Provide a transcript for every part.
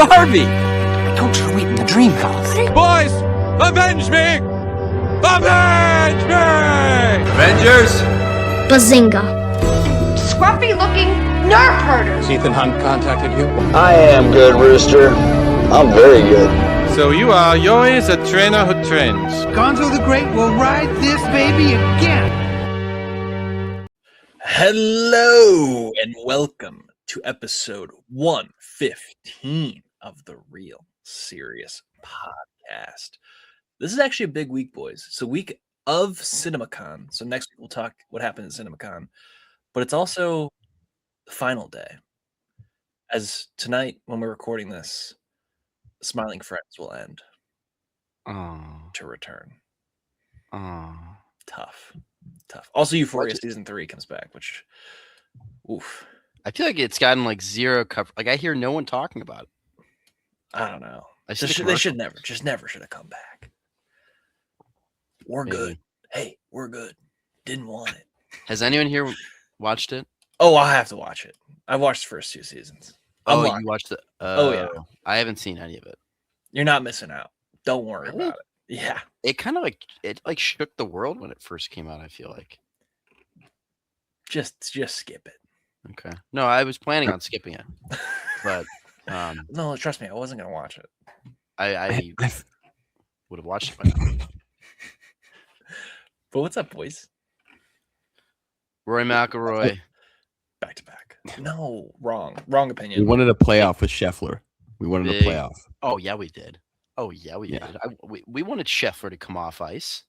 Barbie! I told you to wait in the dream house. Boys, avenge me! Avenge me! Avengers! Bazinga. Scruffy-looking nerf herders. Ethan Hunt contacted you? I am good, Rooster. I'm very good. So you are Yoi's a trainer who trains. Gonzo the Great will ride this baby again. Hello and welcome to episode 115 of the Real Serious Podcast. This is actually a big week, boys. It's a week of CinemaCon. So next week we'll talk what happened at CinemaCon. But it's also the final day. As tonight, when we're recording this, Smiling Friends will end. To return. Tough. Also, Euphoria season 3 comes back, which, oof. I feel like it's gotten like zero cover. Like I hear no one talking about it. I don't know. They should never should have come back. We're good. Hey, we're good. Didn't want it. Has anyone here watched it? Oh, I'll have to watch it. I've watched the first 2 seasons. You watched it? Yeah. I haven't seen any of it. You're not missing out. Don't worry about it. Yeah. It kind of like shook the world when it first came out, I feel like. Just skip it. Okay. No, I was planning on skipping it. But no, trust me, I wasn't gonna watch it. I would have watched it by now. But what's up, boys? Roy McIlroy. Back to back. No, wrong opinion. We wanted a playoff with Scheffler. We wanted a playoff. Oh yeah, we did. Did. We wanted Scheffler to come off ice.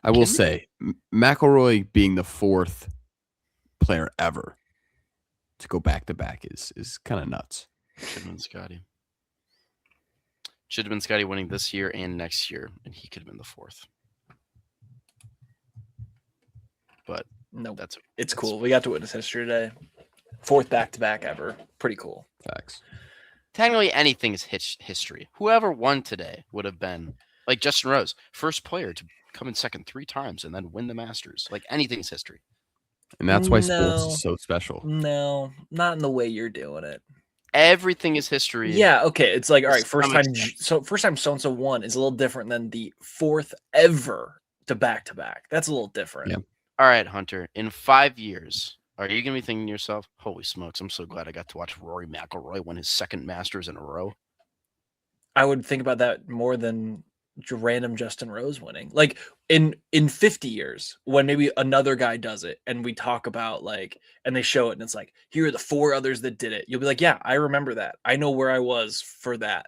I will say, McIlroy being the 4th player ever to go back to back is kind of nuts. Should have been Scotty. Should have been Scotty winning this year and next year, and he could have been the 4th. But no, that's cool. We got to witness history today. 4th back to back ever. Pretty cool. Facts. Technically, anything is history. Whoever won today would have been like Justin Rose, first player to come in second 3 times and then win the Masters. Like anything's history. And that's why sports is so special. No, not in the way you're doing it. Everything is history. Yeah, okay. It's like, all right, first time so-and-so won is a little different than the 4th ever to back-to-back. That's a little different. Yeah. All right, Hunter, in 5 years, are you going to be thinking to yourself, holy smokes, I'm so glad I got to watch Rory McIlroy win his 2nd Masters in a row? I would think about that more than random Justin Rose winning. Like in 50 years, when maybe another guy does it and we talk about and they show it and it's like, here are the 4 others that did it. You'll be like, yeah, I remember that. I know where I was for that.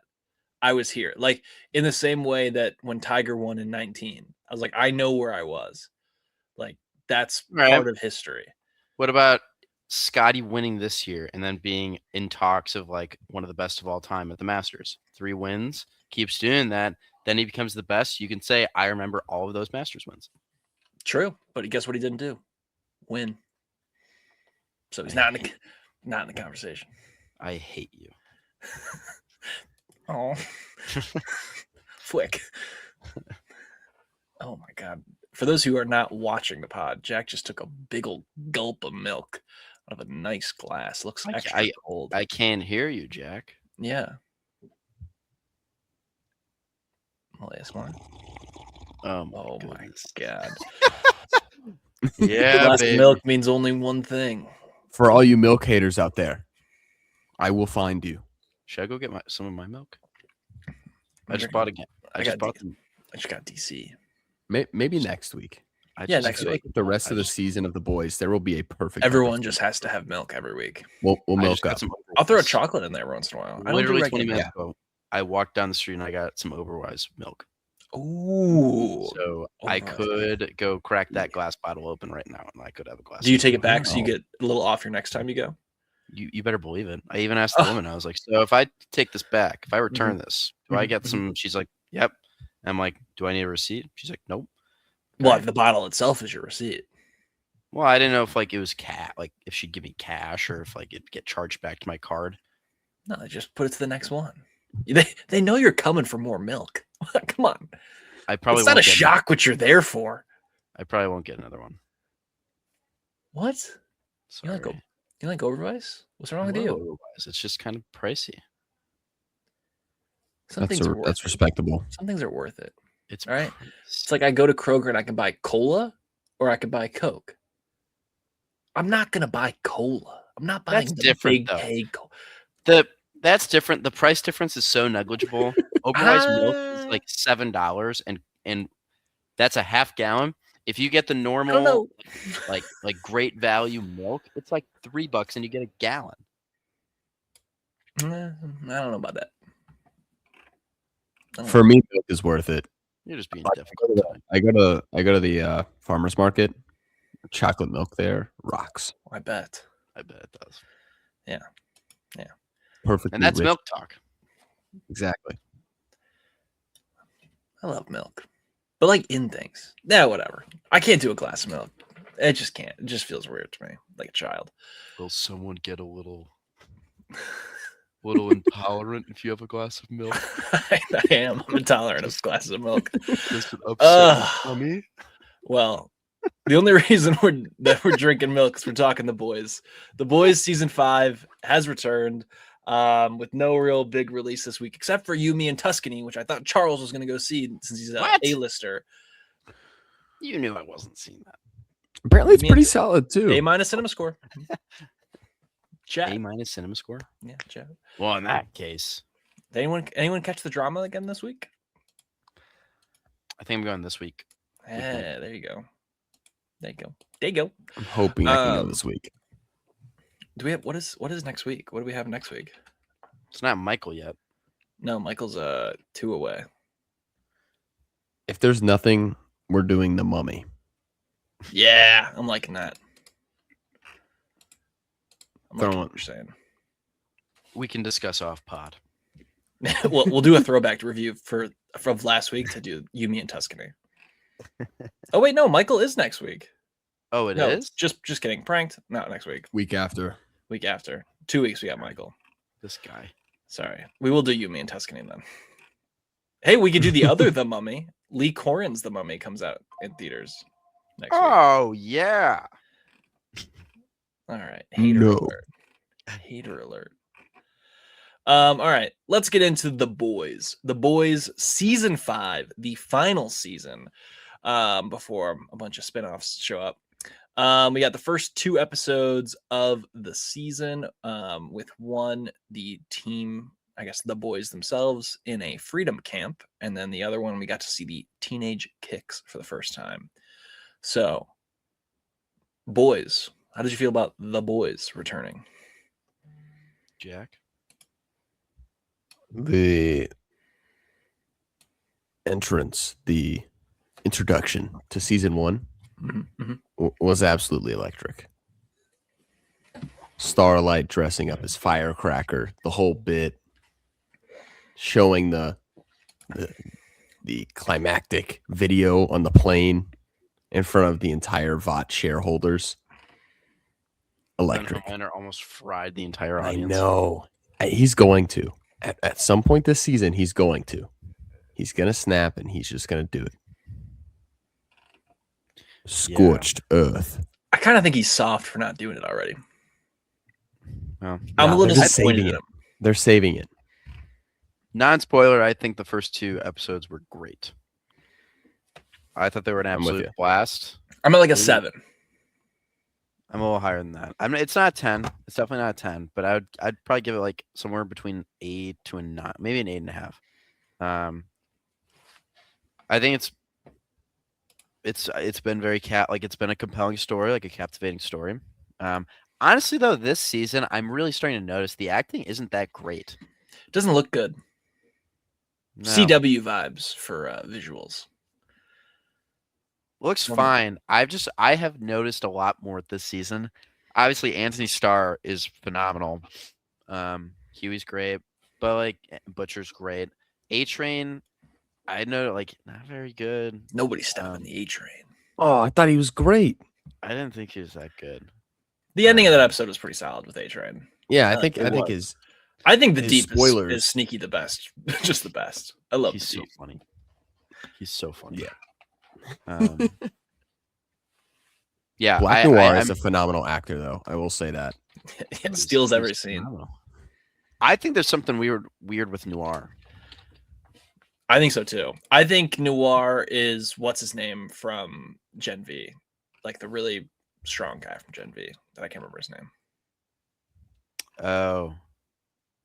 I was here. Like in the same way that when Tiger won in 19, I was like, I know where I was. Like that's part of history. What about Scotty winning this year and then being in talks of like one of the best of all time at the Masters? 3 wins, keeps doing that. Then he becomes the best. You can say, I remember all of those Masters wins. True. But guess what he didn't do? Win. So he's not in the conversation. I hate you. Oh. Flick. Oh my God. For those who are not watching the pod, Jack just took a big old gulp of milk out of a nice glass. Looks extra cold. I can't hear you, Jack. Yeah. I'll ask one. Oh my God. Yeah, glass baby. of milk means only one thing. For all you milk haters out there, I will find you. Should I go get some of my milk? I just bought again. I just got DC. Maybe next week. Next week. The rest of the season of the boys, there will be a perfect. Everyone just has to have milk every week. We'll milk up. I'll throw a chocolate in there once in a while. Literally 20 minutes ago, I walked down the street and I got some Overwise milk. Ooh. So I could go crack that glass bottle open right now and I could have a glass. Do you take it back so you get a little off your next time you go? You better believe it. I even asked the woman, I was like, so if I take this back, if I return this, do I get some? She's like, yep. I'm like, do I need a receipt? She's like, nope. Well, the bottle itself is your receipt. Well, I didn't know if it was if she'd give me cash or if it'd get charged back to my card. No, just put it to the next one. They know you're coming for more milk. Come on. It's not a shock what you're there for. I probably won't get another one. What? Sorry. You like Overwise? What's wrong with you? Overwise. It's just kind of pricey. Some things are worth That's it. respectable. Some things are worth it. It's All right. It's like I go to Kroger and I can buy cola or I can buy Coke. I'm not gonna buy cola. I'm not buying That's the different, big though. keg cola. That's different. The price difference is so negligible. Oberweis milk is like $7, and that's a half gallon. If you get the I don't normal, know. like great value milk, it's like $3 and you get a gallon. I don't know about that. For me, milk is worth it. You're just being Like, difficult. I go to the farmer's market. Chocolate milk there rocks. I bet. I bet it does. Perfectly And that's rich. milk talk. Exactly. I love milk. But like in things. Yeah, whatever. I can't do a glass of milk. It just can't. It just feels weird to me, like a child. Will someone get a little intolerant if you have a glass of milk? I am. I'm intolerant of glasses of milk. Just an upset tummy? Well, the only reason we're drinking milk is we're talking The Boys. The Boys season 5 has returned with no real big release this week, except for Yumi and Tuscany, which I thought Charles was going to go see since he's an A-lister. You knew I wasn't seeing that. Apparently, it's pretty solid too. A- cinema score. Chat. A- cinema score? Yeah, chat. Well, in that case, Did anyone catch the drama again this week? I think I'm going this week. Yeah, there you go. There you go. I'm hoping I can go this week. Do we have what is next week? What do we have next week? It's not Michael yet. No, Michael's 2 away. If there's nothing, we're doing The Mummy. Yeah, I'm liking that. I'm liking Throwing- what you're saying. We can discuss off pod. we'll do a throwback review from last week to do Yumi and Tuscany. Oh wait, no, Michael is next week. Oh, it is. Just kidding. Pranked. Not next week. Week after. Week after. 2 weeks we got Michael. This guy. Sorry. We will do Yumi and Tuscany then. Hey, we could do the other The Mummy. Lee Corrin's The Mummy comes out in theaters next week. Oh yeah. All right. Hater No. alert. Hater alert. All right. Let's get into The Boys. The Boys season 5, the final season, before a bunch of spinoffs show up. We got the first 2 episodes of the season, with one, the team, I guess the boys themselves in a freedom camp, and then the other one we got to see the teenage kicks for the first time. So, boys, how did you feel about The Boys returning? Jack. The entrance, the introduction to season 1 was absolutely electric. Starlight dressing up as Firecracker, the whole bit, showing the climactic video on the plane in front of the entire VOT shareholders. Electric. Leonard almost fried the entire I audience. know. He's going to. At some point this season, he's going to. He's going to snap, and he's just going to do it. Scorched earth. I kind of think he's soft for not doing it already. Well, I'm a little they're just disappointed saving in it. him. They're saving it. non-spoiler, I think the first 2 episodes were great. I thought they were an I'm with absolute you. blast. I'm at like a 7. I'm a little higher than that. I mean, it's not a 10. It's definitely not a 10, but I'd probably give it like somewhere between 8 to a 9, maybe an 8.5. I think it's been very it's been a compelling story, like a captivating story. Honestly though, this season I'm really starting to notice the acting isn't that great. Doesn't look good. No. CW vibes for visuals. Looks Well, fine. I have noticed a lot more this season. Obviously, Anthony Starr is phenomenal. Huey's great, but like Butcher's great. A-Train, I know not very good. Nobody's stopping the A-Train. Oh, I thought he was great. I didn't think he was that good. The ending of that episode was pretty solid with A-Train. Yeah, I It think was. I think the his Deep spoilers- is sneaky the best. Just the best. I love He's the so Deep. funny. He's so funny. Yeah. Yeah. Black Noir I'm- is a phenomenal actor, though. I will say that. It steals every he's scene. phenomenal. I think there's something weird with Noir. I think so too. I think Noir is what's his name from Gen V, like the really strong guy from Gen V that I can't remember his name. Oh.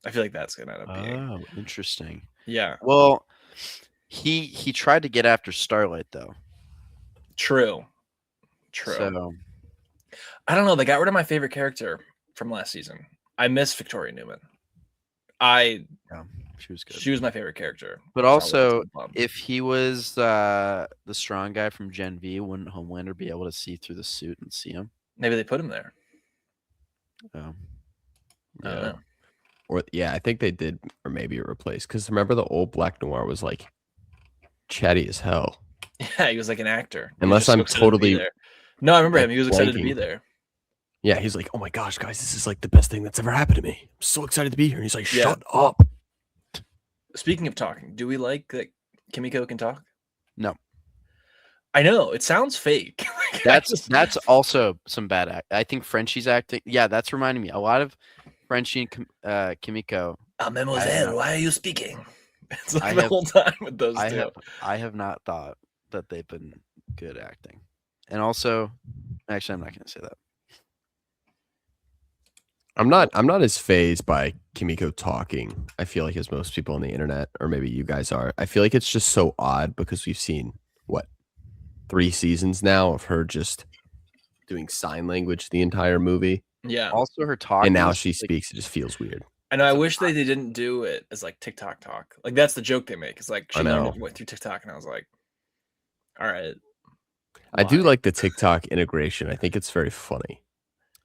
I feel like that's gonna end up being. Oh, interesting. Yeah, Well, he tried to get after Starlight though. true. So I don't know. They got rid of my favorite character from last season. I miss Victoria Newman. yeah, she was good. She was my favorite character. But So I was also, bummed. if he was the strong guy from Gen V, wouldn't Homelander be able to see through the suit and see him? Maybe they put him there. Oh, I don't know. Or I think they did, or maybe it replaced. Because remember, the old Black Noir was like chatty as hell. Yeah, he was like an actor. He was Unless just so I'm excited to be totally there. No, I remember like, him. He was excited to be blanking. there. Yeah, he's like, "Oh my gosh, guys, this is like the best thing that's ever happened to me. I'm so excited to be here." And he's like, Yeah. "Shut up." Speaking of talking, do we like that Kimiko can talk? No. I know it sounds fake. That's also some bad act. I think Frenchie's acting. Yeah, that's reminding me a lot of Frenchie and Kimiko. Mademoiselle, why are you speaking? It's like I the have- whole time with those two. I have not thought that they've been good acting, and also, actually, I'm not going to say that. I'm not as phased by Kimiko talking. I feel like as most people on the internet, or maybe you guys are. I feel like it's just so odd because we've seen 3 seasons now of her just doing sign language the entire movie, Yeah, Also, her talking, and now is, she like, speaks. It just feels weird. I know. I wish they didn't do it as like TikTok talk. Like that's the joke they make. It's like she I learned know. it went through TikTok, and I was like, all right. I do why? like the TikTok integration. I think it's very funny.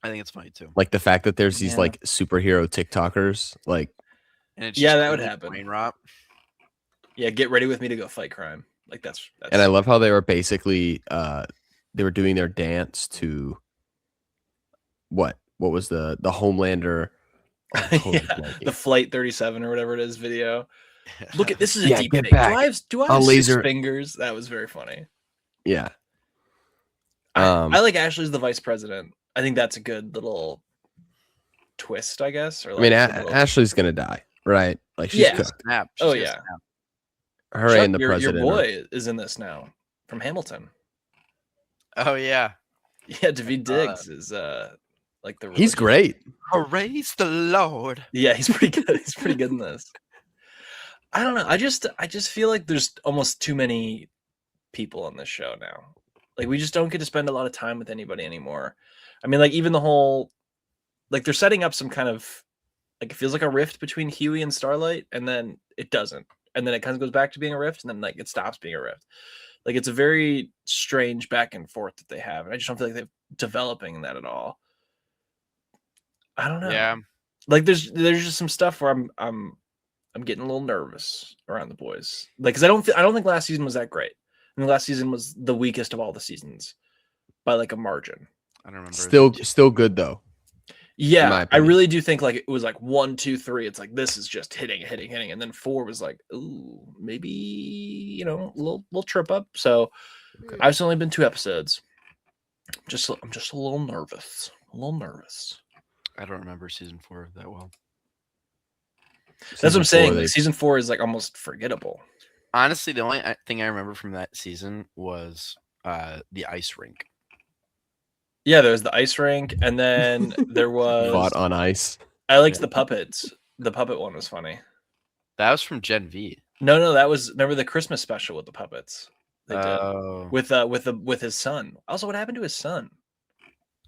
I think it's funny too. Like the fact that there's these Yeah. like superhero TikTokers. Like, And it's Yeah, just that would clearly happen. brain rot. Yeah, get ready with me to go fight crime. Like that's and I love how they were basically they were doing their dance to what was the Homelander. I'm totally yeah, blanking. the Flight 37 or whatever it is video. Look at this is a Yeah, deep get fake. back. Do I A have laser- 6 fingers? That was very funny. Yeah. I like Ashley's the vice president. I think that's a good little twist, I guess. Or I mean, like a little- Ashley's gonna die, right? Like she's Yeah. cooked. Snap. Oh, She's gonna yeah. snap. Her Chuck, and the your president. boy is in this now from Hamilton. Oh yeah. Yeah, David Diggs is like the He's religion- great. Praise the Lord. Yeah, he's pretty good. He's pretty good in this. I don't know. I just feel like there's almost too many people on this show now. Like we just don't get to spend a lot of time with anybody anymore. I mean, like even the whole like they're setting up some kind of like it feels like a rift between Huey and Starlight, and then it doesn't. And then it kind of goes back to being a rift, and then like it stops being a rift. Like it's a very strange back and forth that they have. And I just don't feel like they're developing that at all. I don't know. Yeah. Like there's just some stuff where I'm getting a little nervous around the boys. Like cuz I don't think last season was that great. I mean last season was the weakest of all the seasons by like a margin. I don't remember. Still good though. my Yeah, I opinion. really do think like it was like 1, 2, 3. It's like this is just hitting, and then 4 was like, ooh, maybe you know, a little trip up. So Okay. I've only been 2 episodes. I'm just a little nervous. I don't remember season 4 that well. That's what Season I'm saying. 4, Like, they- season 4 is like almost forgettable. Honestly, the only thing I remember from that season was the ice rink. Yeah, there was the ice rink, and then there was fought on ice. I liked the puppets. The puppet one was funny. That was from Gen V. No, that was remember the Christmas special with the puppets. They did Oh, with his son. Also, what happened to his son?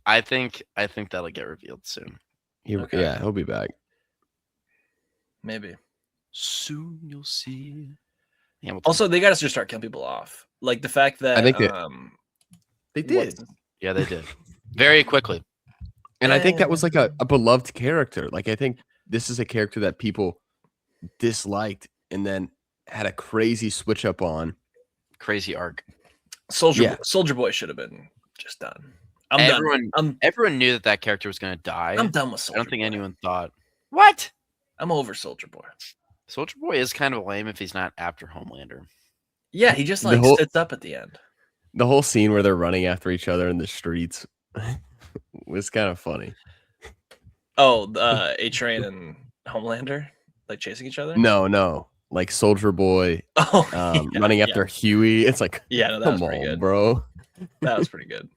I think that'll get revealed soon. Okay. Yeah, he'll be back. Maybe. Soon you'll see. Hamilton. Also, they got to just start killing people off. Like the fact that I think they what's- did. yeah, they did very quickly. And I think that was like a beloved character. Like I think this is a character that people disliked and then had a crazy switch up on. Crazy arc. Soldier Boy should have been just done. Everyone done. knew that character was going to die. I'm done with I Soldier don't think Boy. anyone thought. What? I'm over Soldier Boy. Soldier Boy is kind of lame if he's not after Homelander. Yeah, he just The like whole- sits up at the end. The whole scene where they're running after each other in the streets was kind of funny. Oh, A-Train and Homelander like chasing each other. No. like Soldier Boy running after Huey. It's like, yeah, no, that was come pretty on, good. bro. That was pretty good.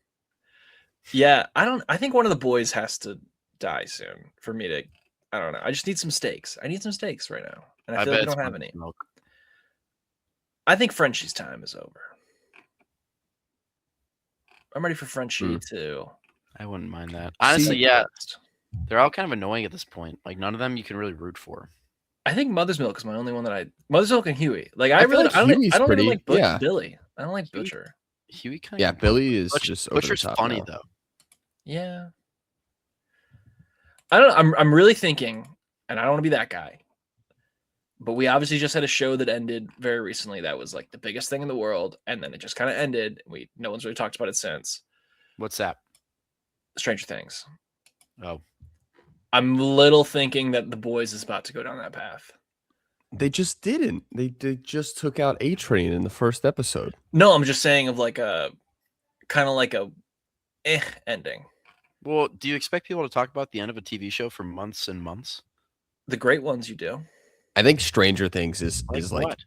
Yeah, I think one of the boys has to die soon for me to. I don't know. I just need some stakes. I need some stakes right now, and I feel like we bet don't it's have Mother's any. Milk. I think Frenchie's time is over. I'm ready for Frenchie to. I wouldn't mind that. Honestly, See, yeah, they're all kind of annoying at this point. Like none of them you can really root for. I think Mother's Milk is my only one that I. Mother's Milk and Huey. Like I feel really, like I don't Huey's even pretty, like yeah. Billy. I don't like Huey- Butcher. Huey kind of Yeah, Billy is just over the Butcher's top funny now. though. Yeah. I don't know. I'm really thinking, and I don't want to be that guy. But we obviously just had a show that ended very recently that was like the biggest thing in the world, and then it just kind of ended. No one's really talked about it since. What's that? Stranger Things. Oh, I'm little thinking that The Boys is about to go down that path. They just didn't. They just took out A-Train in the first episode. No, I'm just saying of like a kind of like a ending. well, do you expect people to talk about the end of a TV show for months and months? The great ones you do. I think Stranger Things is like what?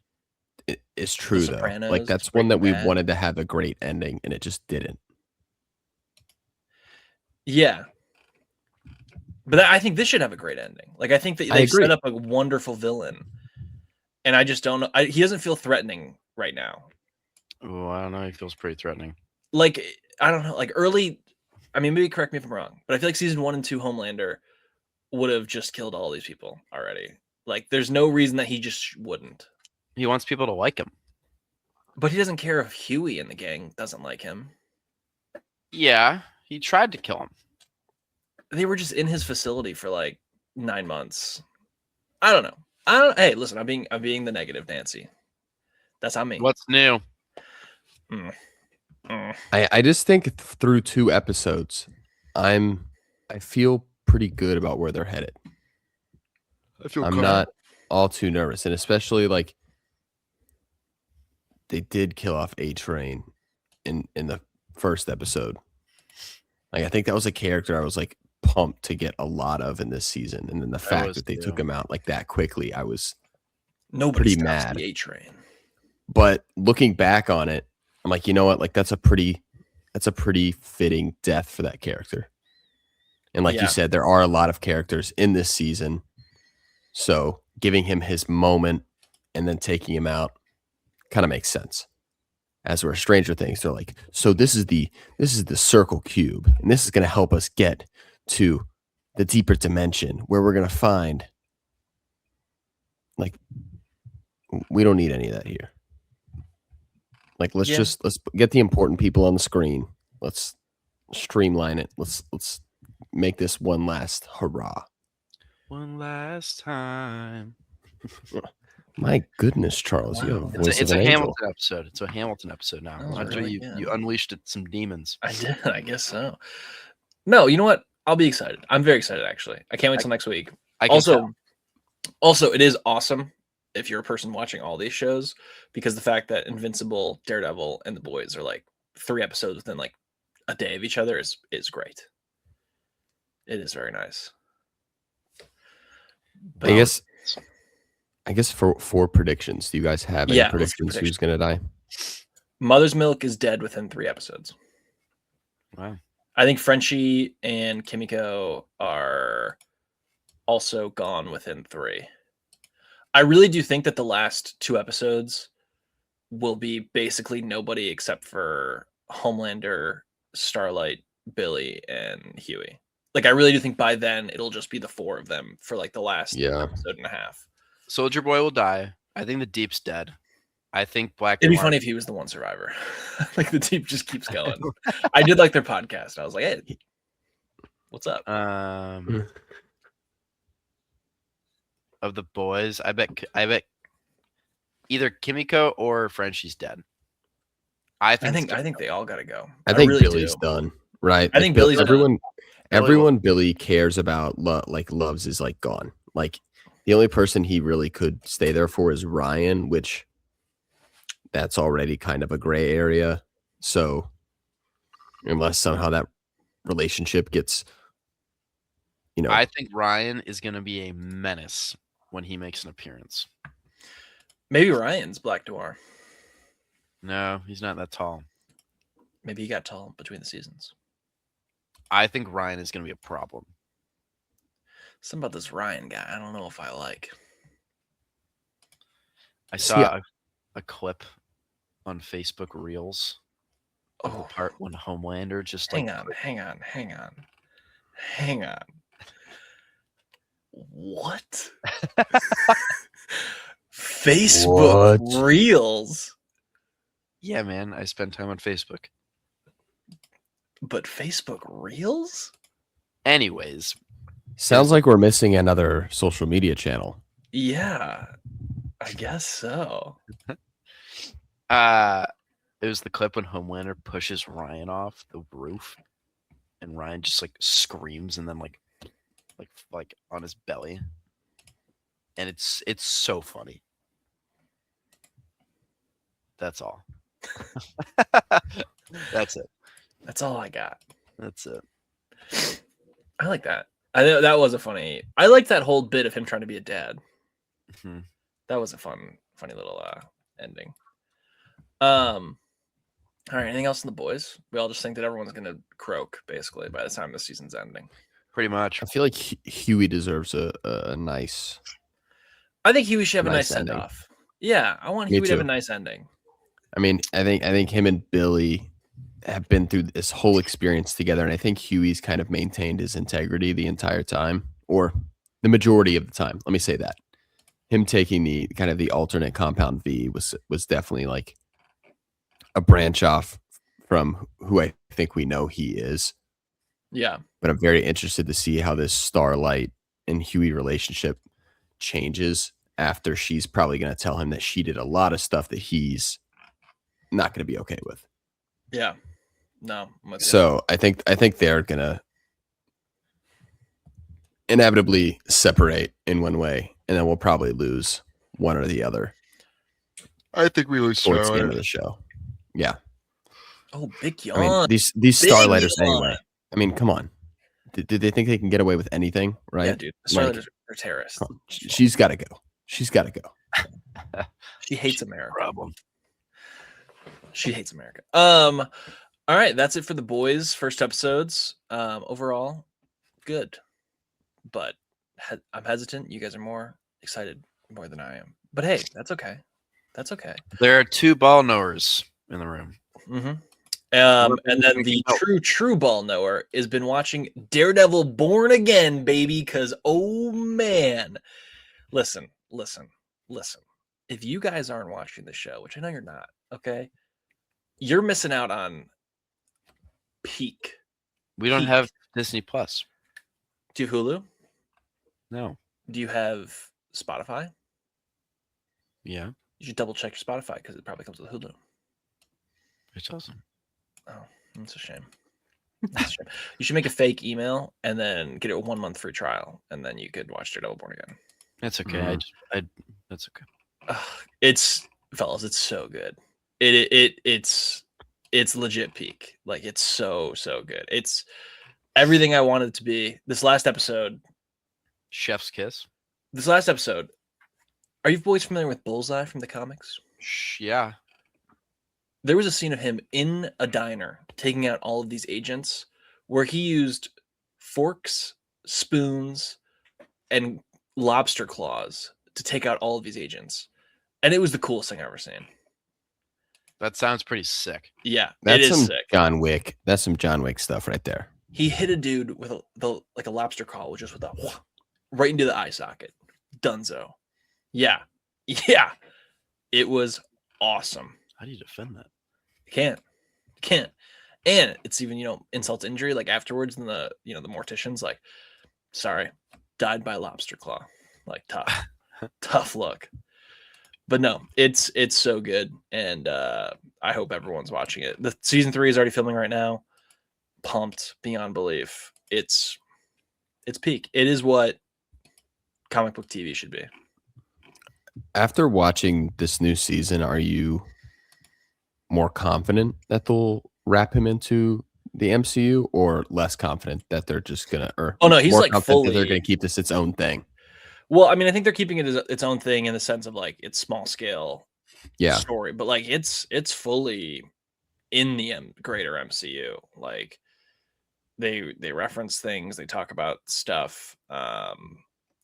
it's true though. Sopranos, Like that's one that we Breaking Bad. wanted to have a great ending, and it just didn't. Yeah. But I think this should have a great ending. Like I think that I they've agree. set up a wonderful villain, and I just don't know. He doesn't feel threatening right now. Oh, I don't know. He feels pretty threatening. Like I don't know. Like early, I mean, maybe correct me if I'm wrong, but I feel like season 1 and 2 Homelander would have just killed all these people already. Like there's no reason that he just wouldn't. He wants people to like him. But he doesn't care if Huey in the gang doesn't like him. Yeah, he tried to kill him. They were just in his facility for like 9 months. I don't know. Hey, listen, I'm being the negative Nancy. That's on me. What's new? I just think through 2 episodes, I feel pretty good about where they're headed. I'm not all too nervous, and especially like they did kill off A-Train in the first episode. Like I think that was a character I was like pumped to get a lot of in this season, and then the fact that they took him out like that quickly, I was Nobody pretty stops mad. the A-Train. But looking back on it, I'm like, you know what? Like that's a pretty fitting death for that character. And like you said, there are a lot of characters in this season. So giving him his moment and then taking him out kind of makes sense. As we're Stranger Things, they're like, so this is the circle cube, and this is going to help us get to the deeper dimension where we're going to find. Like, we don't need any of that here. Like, let's get the important people on the screen. Let's streamline it. Let's make this one last hurrah. One last time. My goodness, Charles, you have a voice It's of a an angel. Hamilton episode. It's a Hamilton episode now. Oh, After really? you unleashed some demons. I did. I guess so. No, you know what? I'll be excited. I'm very excited, actually. I can't wait till next week. I can tell. Also, it is awesome if you're a person watching all these shows, because the fact that Invincible, Daredevil, and The Boys are like 3 episodes within like a day of each other is great. It is very nice. But I guess for predictions, do you guys have any predictions who's going to die? Mother's Milk is dead within 3 episodes. Wow. I think Frenchie and Kimiko are also gone within 3. I really do think that the last 2 episodes will be basically nobody except for Homelander, Starlight, Billy, and Huey. Like I really do think by then it'll just be the 4 of them for like the last episode and a half. Soldier Boy will die. I think the Deep's dead. I think Black. It'd be funny if he was the one survivor. Like the Deep just keeps going. I did like their podcast. I was like, hey, what's up? Of the boys, I bet either Kimiko or Frenchie's dead. I think they all got to go. I think really Billy's do. done, right? I think Billy's everyone Billy cares about, loves is like gone. Like the only person he really could stay there for is Ryan, which that's already kind of a gray area. So unless somehow that relationship gets, I think Ryan is going to be a menace when he makes an appearance. Maybe Ryan's Black Noir. No, he's not that tall. Maybe he got tall between the seasons. I think Ryan is going to be a problem. Something about this Ryan guy, I don't know if I like. I saw a clip on Facebook Reels of the part when Homelander just hang on. What? Facebook Reels? Yeah, man. I spend time on Facebook. But Facebook Reels? Anyways. Sounds like we're missing another social media channel. Yeah, I guess so. It was the clip when Homelander pushes Ryan off the roof, and Ryan just like screams and then like on his belly, and it's so funny. That's all. That's it. That's all I got. That's it. I like that. I know that was a funny. I like that whole bit of him trying to be a dad. Mm-hmm. That was a funny little ending. All right. Anything else in the boys? We all just think that everyone's gonna croak basically by the time the season's ending. Pretty much. I feel like Huey deserves a nice. I think Huey should have a nice send off. Yeah, I want Huey to have a nice ending. I mean, I think him and Billy have been through this whole experience together, and I think Huey's kind of maintained his integrity the entire time, or the majority of the time. Let me say that. Him taking the kind of the alternate compound V was definitely like a branch off from who I think we know he is. Yeah. But I'm very interested to see how this Starlight and Huey relationship changes after she's probably going to tell him that she did a lot of stuff that he's not going to be okay with. Yeah. No. So I think they're going to inevitably separate in one way, and then we'll probably lose one or the other. I think we lose towards the end of the show. Yeah. Oh, big yawn. I mean, these Starlighters anyway. I mean, come on. Did they think they can get away with anything, right? Yeah, dude. The Starlighters are terrorists. She's got to go. She's got to go. She hates America. Problem. She hates America. All right, that's it for the boys' first episodes. Overall, good. But I'm hesitant. You guys are more excited more than I am. But hey, that's okay. That's okay. There are two ball knowers in the room. Mm-hmm. And then the true ball knower has been watching Daredevil Born Again, baby, because, oh, man. Listen. If you guys aren't watching the show, which I know you're not, okay, you're missing out on peak. We don't have Disney Plus. Do you have Hulu? No. Do you have Spotify? Yeah. You should double check your Spotify because it probably comes with Hulu. It doesn't. Oh, that's a shame. You should make a fake email and then get it a 1 month free trial, and then you could watch Daredevil Born Again. That's okay. That's okay. It's so good. It's legit peak. Like, it's so good. It's everything I wanted it to be. This last episode, Chef's kiss. This last episode. Are you boys familiar with Bullseye from the comics? Yeah. There was a scene of him in a diner taking out all of these agents where he used forks, spoons, and lobster claws to take out all of these agents. And it was the coolest thing I've ever seen. That sounds pretty sick. Yeah, that's it is some sick. John Wick. That's some John Wick stuff right there. He hit a dude with a lobster claw, which was with a right into the eye socket. Dunzo. Yeah. It was awesome. How do you defend that? Can't. And it's even, insult to injury. Like afterwards, and the mortician's like, sorry, died by lobster claw. Like tough look. But no, it's so good, and I hope everyone's watching it. The season 3 is already filming right now. Pumped beyond belief. It's peak. It is what comic book TV should be. After watching this new season, are you more confident that they'll wrap him into the MCU, or less confident that they're just gonna? Or oh no, he's more like confident fully. that they're gonna keep this its own thing. Well, I mean, I think they're keeping it as its own thing in the sense of like it's small scale Yeah. story, but like it's fully in the greater MCU. Like they reference things, they talk about stuff.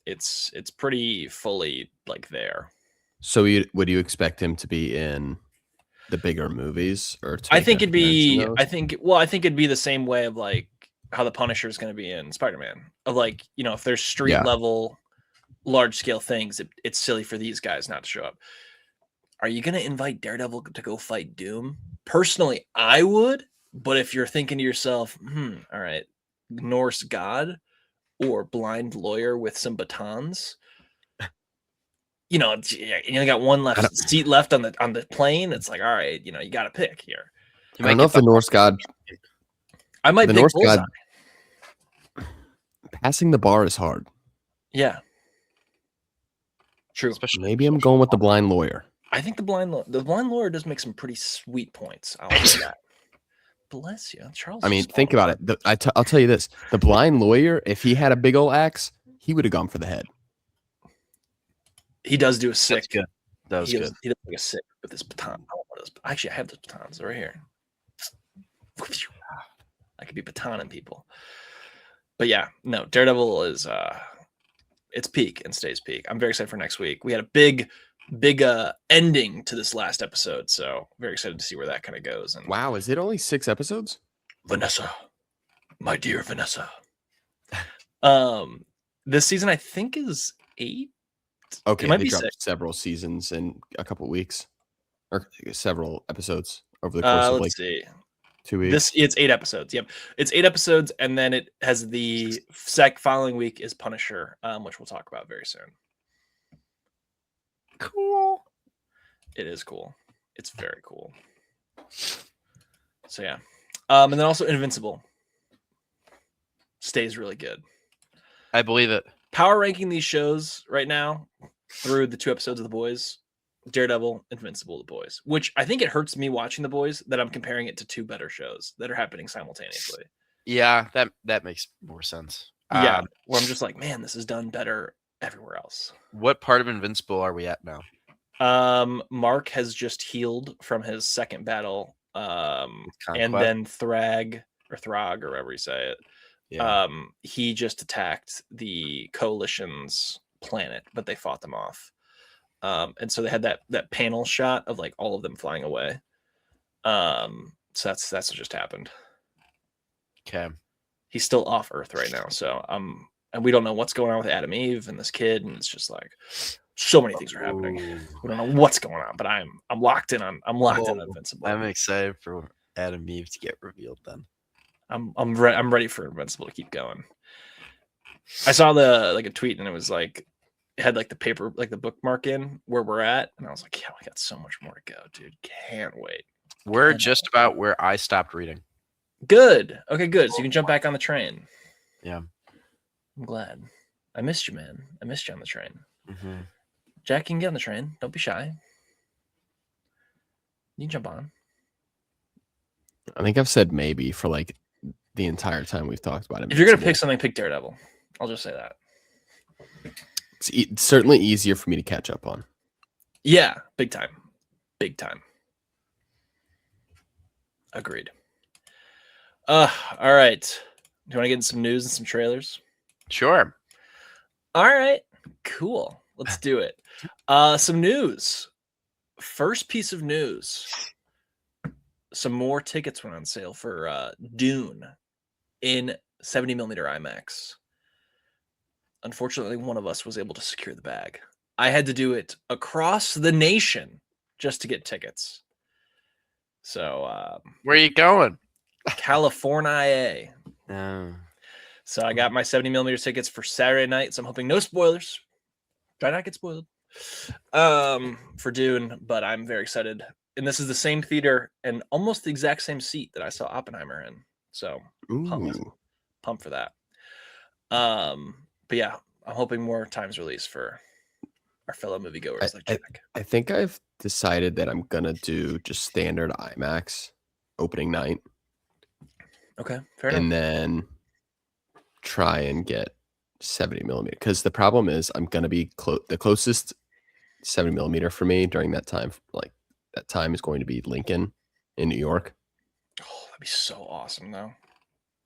It's pretty fully like there. So would you expect him to be in the bigger movies or to I make an think it'd appearance in be those? I think it'd be the same way of like how the Punisher is going to be in Spider-Man. Of like, you know, if there's street Yeah. level large scale things, it's silly for these guys not to show up. Are you going to invite Daredevil to go fight Doom? Personally, I would, but if you're thinking to yourself, all right, Norse god or blind lawyer with some batons, you know, you only got one seat left on the plane. It's like, all right, you know, you got to pick here. I don't know if the Norse god. I might The pick Norse Bullseye. god passing the bar is hard. Yeah, true. Maybe I'm going with the blind lawyer. I think the blind lawyer does make some pretty sweet points. I'll say that. Bless you, Charles. I mean, think about it. I'll tell you this: the blind lawyer, if he had a big old axe, he would have gone for the head. He does do a sick. Good. That was good. He does like a sick with his baton. Actually, I have those batons. They're right here. I could be batoning people. But yeah, no, Daredevil is it's peak and stays peak. I'm very excited for next week. We had a big ending to this last episode, so very excited to see where that kind of goes. And Wow, is it only 6 episodes? Vanessa, my dear Vanessa. This season I think is 8. Okay, it might they be dropped 6. several seasons in a couple weeks, or several episodes over the course of Let's like see. 2 weeks. It's 8 episodes. Yep, it's 8 episodes, and then it has the following week is Punisher, which we'll talk about very soon. Cool. It is cool. It's very cool. So yeah, and then also Invincible stays really good. I believe it. Power ranking these shows right now through the 2 episodes of The Boys, Daredevil, Invincible, The Boys, which I think it hurts me watching The Boys that I'm comparing it to 2 better shows that are happening simultaneously. Yeah, that makes more sense. Yeah, where I'm just like, man, this is done better everywhere else. What part of Invincible are we at now? Mark has just healed from his second battle, and Conquest? then Thrag or however you say it. Yeah. He just attacked the Coalition's planet, but they fought them off. And so they had that panel shot of like all of them flying away. So that's what just happened. Okay. He's still off Earth right now. So and we don't know what's going on with Adam Eve and this kid, and it's just like so many things are happening. We don't know what's going on, but I'm locked in on Invincible. I'm excited for Adam Eve to get revealed then. I'm ready for Invincible to keep going. I saw a tweet, and it was like it had like the paper, like the bookmark in where we're at, and I was like, yeah, we got so much more to go, dude. Can't wait. We're just about where I stopped reading. Good. Okay, good. So you can jump back on the train. Yeah. I'm glad. I missed you, man. I missed you on the train. Mm-hmm. Jack, you can get on the train. Don't be shy. You can jump on. I think I've said maybe for like the entire time we've talked about it. If you're gonna pick something, pick Daredevil. I'll just say that. It's certainly easier for me to catch up on. Yeah, big time. Big time. Agreed. All right. Do you want to get in some news and some trailers? Sure. All right. Cool. Let's do it. Some news. First piece of news. Some more tickets went on sale for Dune in 70mm IMAX. Unfortunately, one of us was able to secure the bag. I had to do it across the nation just to get tickets. So, Where are you going? California. So I got my 70mm tickets for Saturday night. So I'm hoping no spoilers. Try not to get spoiled. For Dune, but I'm very excited. And this is the same theater and almost the exact same seat that I saw Oppenheimer in. So pumped for that. But yeah, I'm hoping more times release for our fellow moviegoers like Jack. I think I've decided that I'm gonna do just standard IMAX opening night. Okay, fair enough. And then try and get 70 millimeter, because the problem is I'm gonna be the closest 70 millimeter for me during that time, like that time is going to be Lincoln in New York. Oh, that'd be so awesome, though.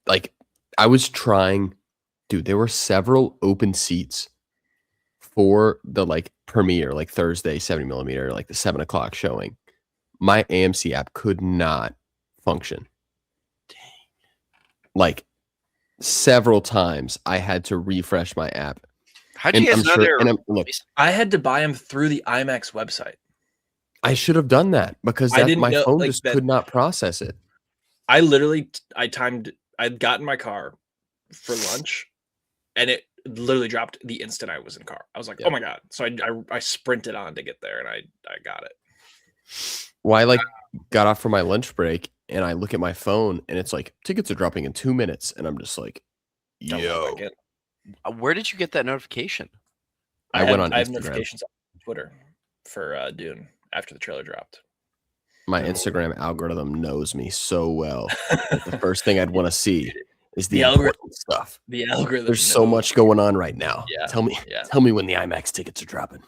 Like I was trying, dude. There were several open seats for the like premiere, like Thursday 70 millimeter, like the 7 o'clock showing. My AMC app could not function. Dang. Like several times I had to refresh my app. How'd you guys know they were look, I had to buy them through the Imax website. I should have done that because I didn't my know, phone like, just that- could not process it. I literally, I'd got in my car for lunch, and it literally dropped the instant I was in the car. I was like, Yeah. oh my God. So I sprinted on to get there, and I got it. Well, I like got off for my lunch break and I look at my phone and it's like tickets are dropping in 2 minutes, and I'm just like, Don't yo. look like it. Where did you get that notification? I went on I have Instagram. notifications on Twitter for Dune after the trailer dropped. My Instagram algorithm knows me so well. The first thing I'd want to see is the important stuff. The algorithm. There's so much going on right now. Yeah. Tell me when the IMAX tickets are dropping.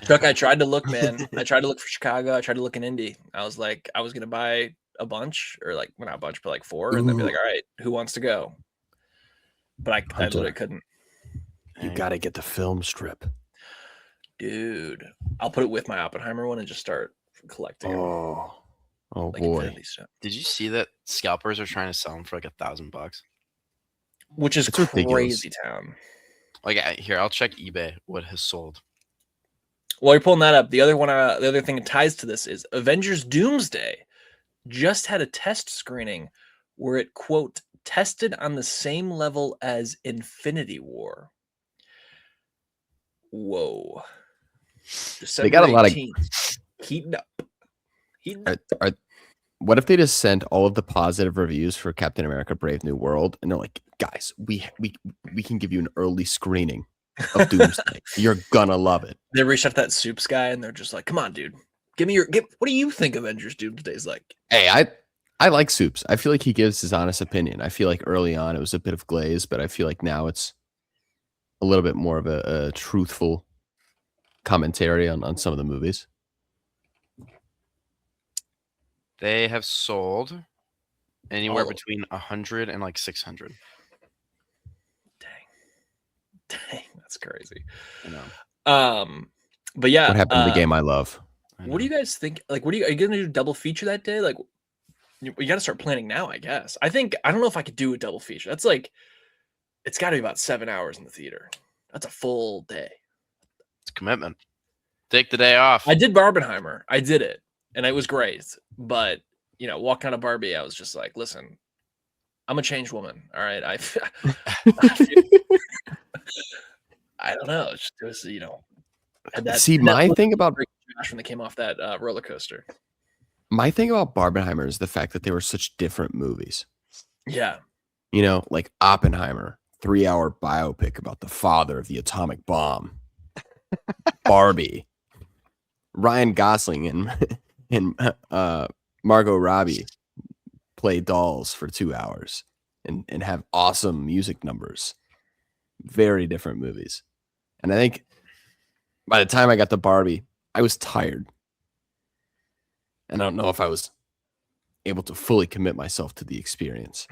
Chuck, I tried to look, man. I tried to look for Chicago. I tried to look in Indy. I was like, I was gonna buy a bunch, or like, well, not a bunch, but like 4, and then be like, all right, who wants to go? But I literally couldn't. You got to get the film strip. Dude, I'll put it with my Oppenheimer one and just start collecting. Oh like boy. Infinity Stone. Did you see that scalpers are trying to sell them for like $1,000? Which is It's ridiculous. crazy town. Like here, I'll check eBay what has sold. While you're pulling that up, the other thing that ties to this is Avengers Doomsday just had a test screening where it, quote, tested on the same level as Infinity War. Whoa. They got a lot of heating up. What if they just sent all of the positive reviews for Captain America Brave New World and they're like, guys, we can give you an early screening of Doomsday. You're gonna love it. They reached out to that Soups guy and they're just like, come on, dude. What do you think Avengers Doomsday's like? Hey, I like Soups. I feel like he gives his honest opinion. I feel like early on it was a bit of glaze, but I feel like now it's a little bit more of a truthful commentary on some of the movies. They have sold anywhere between 100 and like 600. Dang, that's crazy. I know. But yeah, What happened to the game I love? What do you guys think? Like, are you gonna do a double feature that day? Like, you got to start planning now, I guess. I don't know if I could do a double feature. That's like, it's got to be about 7 hours in the theater. That's a full day. It's commitment. Take the day off. I did Barbenheimer. I did it, and it was great. But walking out of Barbie, I was just like, listen, I'm a changed woman. All right, I don't know. It was had that. See, my thing about when they came off that roller coaster. My thing about Barbenheimer is the fact that they were such different movies. Yeah. Like Oppenheimer, 3-hour biopic about the father of the atomic bomb. Barbie, Ryan Gosling and Margot Robbie play dolls for 2 hours and have awesome music numbers. Very different movies. And I think by the time I got to Barbie, I was tired. And I don't know if I was able to fully commit myself to the experience.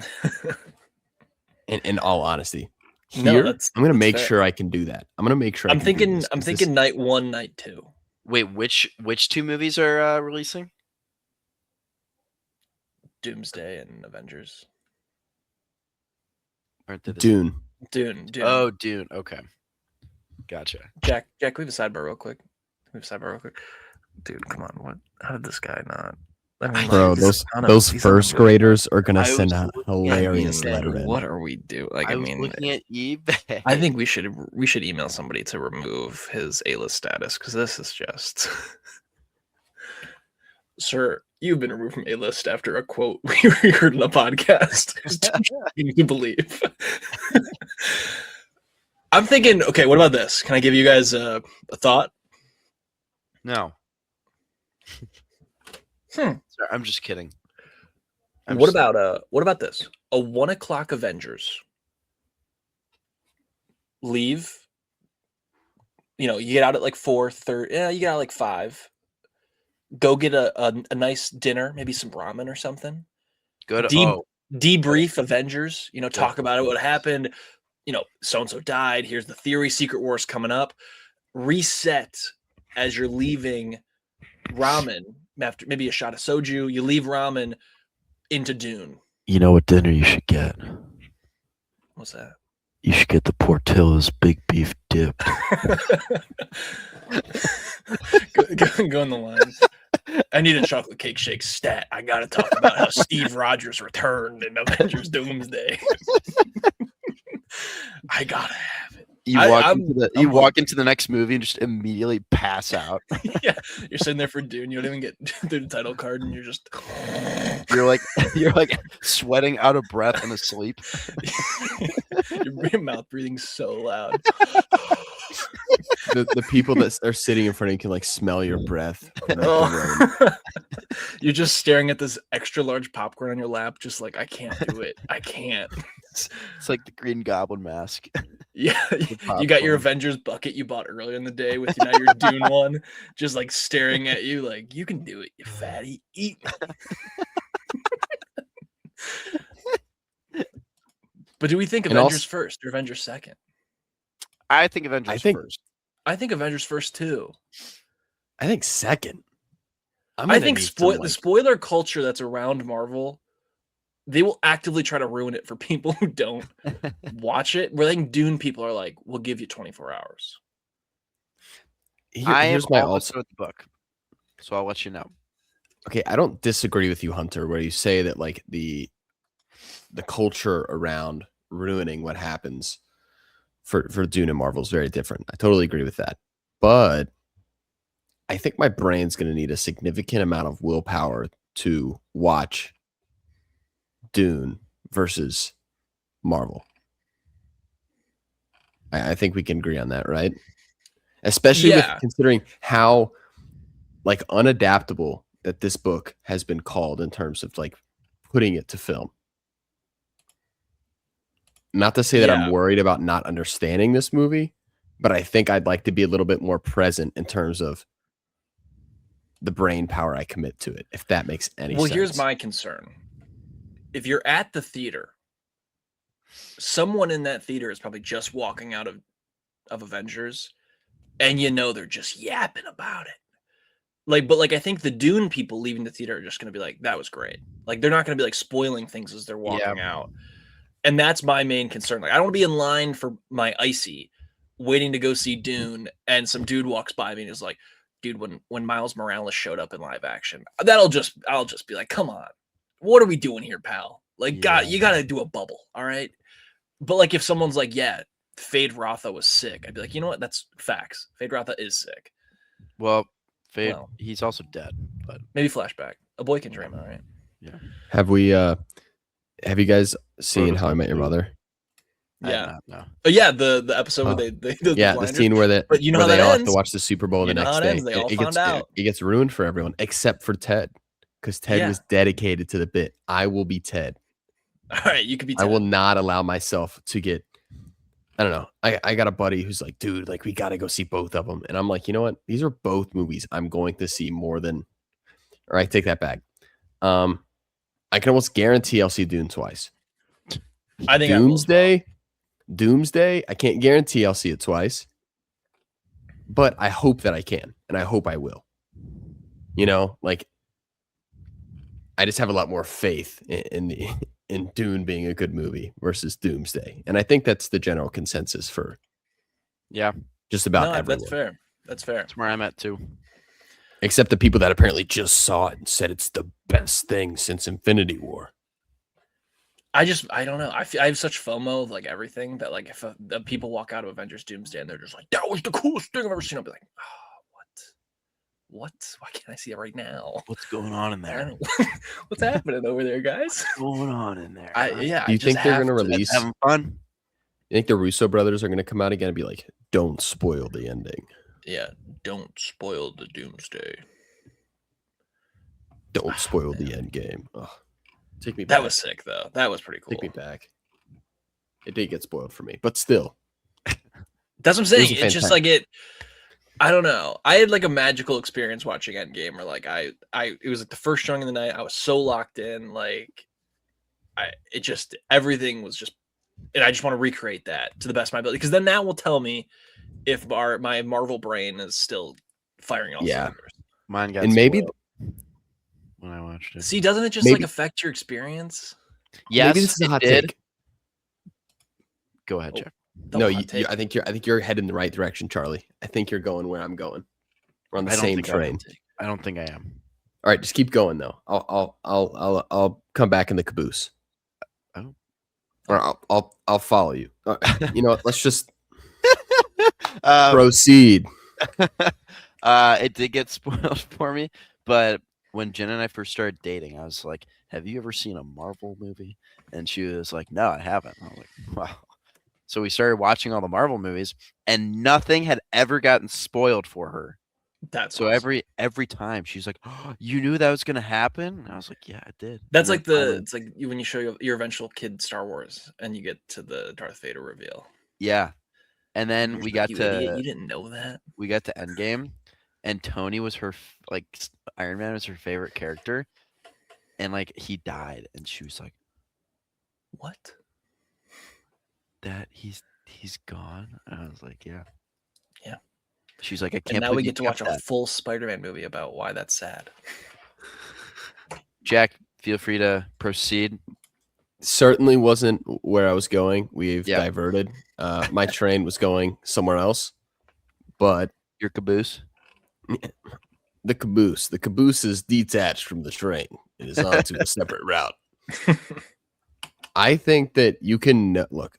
In all honesty, here I'm going to make sure I can do that. I'm going to make sure. I'm thinking night 1, night 2. Wait, which 2 movies are releasing? Doomsday and Avengers. Dune. Dune. Oh, Dune. Okay, gotcha. Jack, we have a sidebar real quick. Dude, come on. What? How did this guy not? Bro, those first graders are gonna send a hilarious letter in. What are we doing? Like, I was looking at eBay. I think we should email somebody to remove his A-list status, because this is just, sir, you've been removed from A-list after a quote we heard in the podcast. You can believe. I'm thinking, okay, what about this? Can I give you guys a thought? No. Sorry, I'm just kidding. What about this? A 1 o'clock Avengers. leave. You get out at like 4:30. Yeah, you get out at like 5. Go get a nice dinner, maybe some ramen or something. Good. Debrief Avengers. Talk about what happened. So and so died. Here's the theory. Secret Wars coming up. Reset as you're leaving ramen after maybe a shot of soju. You leave ramen into Dune. You know what dinner you should get? What's that? You should get the Portillo's big beef dip. Go in the line. I need a chocolate cake shake stat. I gotta talk about how Steve Rogers returned in Avengers Doomsday. I gotta have it. You walk into the next movie and just immediately pass out. Yeah, you're sitting there for Dune. You don't even get through the title card, and you're just you're like sweating out of breath and asleep. Your mouth breathing so loud. The people that are sitting in front of you can like smell your breath. You're just staring at this extra large popcorn on your lap, just like, I can't do it. I can't. It's like the Green Goblin mask. Yeah, you got your Avengers bucket you bought earlier in the day with now your Dune one, just like staring at you like, you can do it, you fatty. Eat. But do we think Avengers first or Avengers second? I think Avengers first. I think Avengers first too. I think second. I think the spoiler culture that's around Marvel, they will actively try to ruin it for people who don't watch it. Where like Dune people are like, we'll give you 24 hours. Here's my also at the book, so I'll let you know. Okay, I don't disagree with you, Hunter, where you say that like the culture around ruining what happens for Dune and Marvel is very different. I totally agree with that. But I think my brain's going to need a significant amount of willpower to watch Dune versus Marvel. I think we can agree on that, right? Especially with considering how like unadaptable that this book has been called in terms of like putting it to film. Not to say that I'm worried about not understanding this movie, but I think I'd like to be a little bit more present in terms of the brain power I commit to it, if that makes any sense. Well, here's my concern. If you're at the theater, someone in that theater is probably just walking out of Avengers, and they're just yapping about it. But I think the Dune people leaving the theater are just going to be like, that was great. Like, they're not going to be like spoiling things as they're walking out. And that's my main concern. Like, I don't want to be in line for my icy waiting to go see Dune, and some dude walks by me and is like, dude, when Miles Morales showed up in live action, I'll just be like, come on. What are we doing here, pal? Like, God, you got to do a bubble. All right. But like, if someone's like, yeah, Fade Rotha was sick, I'd be like, you know what? That's facts. Fade Rotha is sick. Well, he's also dead, but maybe flashback. A boy can dream. All right. Yeah. Have you guys seen How I Met Your Mother? Yeah. No. Yeah. The episode where they the scene where but you know where how they all ends. have to watch the Super Bowl the next day. They all found out. It gets ruined for everyone except for Ted, because Ted was dedicated to the bit. I will be Ted. All right, you could be Ted. I will not allow myself to get. I don't know. I got a buddy who's like, dude, like we got to go see both of them, and I'm like, you know what? These are both movies I'm going to see more than. All right, take that back. I can almost guarantee I'll see Dune twice. I think Doomsday, I can't guarantee I'll see it twice, but I hope that I can, and I hope I will. Like I just have a lot more faith in Dune being a good movie versus Doomsday, and I think that's the general consensus for just about everyone. That's fair. That's where I'm at too. Except the people that apparently just saw it and said it's the best thing since Infinity War. I don't know. I have such FOMO of like everything that like if people walk out of Avengers Doomsday and they're just like, that was the coolest thing I've ever seen, I'll be like, oh, what? Why can't I see it right now? What's going on in there? What's happening over there, guys? What's going on in there? Do you think they're going to release? Having fun? You think the Russo brothers are going to come out again and be like, don't spoil the ending? Yeah, don't spoil the Doomsday. Don't spoil the end game. Oh, take me back. That was sick, though. That was pretty cool. Take me back. It did get spoiled for me, but still. That's what I'm saying. was a It's just like it. I don't know. I had like a magical experience watching Endgame, where like it was like the first showing of the night. I was so locked in, like everything was just, and I just want to recreate that to the best of my ability. Because then that will tell me if my Marvel brain is still firing all cylinders. Mine got and maybe when I watched it. See, doesn't it just like affect your experience? Yes, maybe this is a hot did. take. Go ahead, Jeff. No, I think you're heading in the right direction, Charlie. I think you're going where I'm going. We're on the same train. I don't think I am. All right, just keep going though. I'll come back in the caboose. Oh, or I'll follow you. You know what? Let's just proceed. It did get spoiled for me, but when Jen and I first started dating, I was like, "Have you ever seen a Marvel movie?" And she was like, "No, I haven't." I was like, "Wow." So we started watching all the Marvel movies, and nothing had ever gotten spoiled for her. That's so awesome. every time she's like, "Oh, you knew that was gonna happen?" And I was like, "Yeah, I did." That's like it's like when you show your eventual kid Star Wars and you get to the Darth Vader reveal. Yeah, and then we got to idiot, you didn't know that. We got to Endgame, and Tony was her Iron Man was her favorite character, and like he died, and she was like, "What? That he's gone?" And I was like, "Yeah." She's like, "I can't." And now we get to watch that. a full Spider-Man movie about why that's sad. Jack, feel free to proceed. Certainly wasn't where I was going. We've diverted. My train was going somewhere else, but your caboose. The caboose is detached from the train. It is onto a separate route. I think that you can look.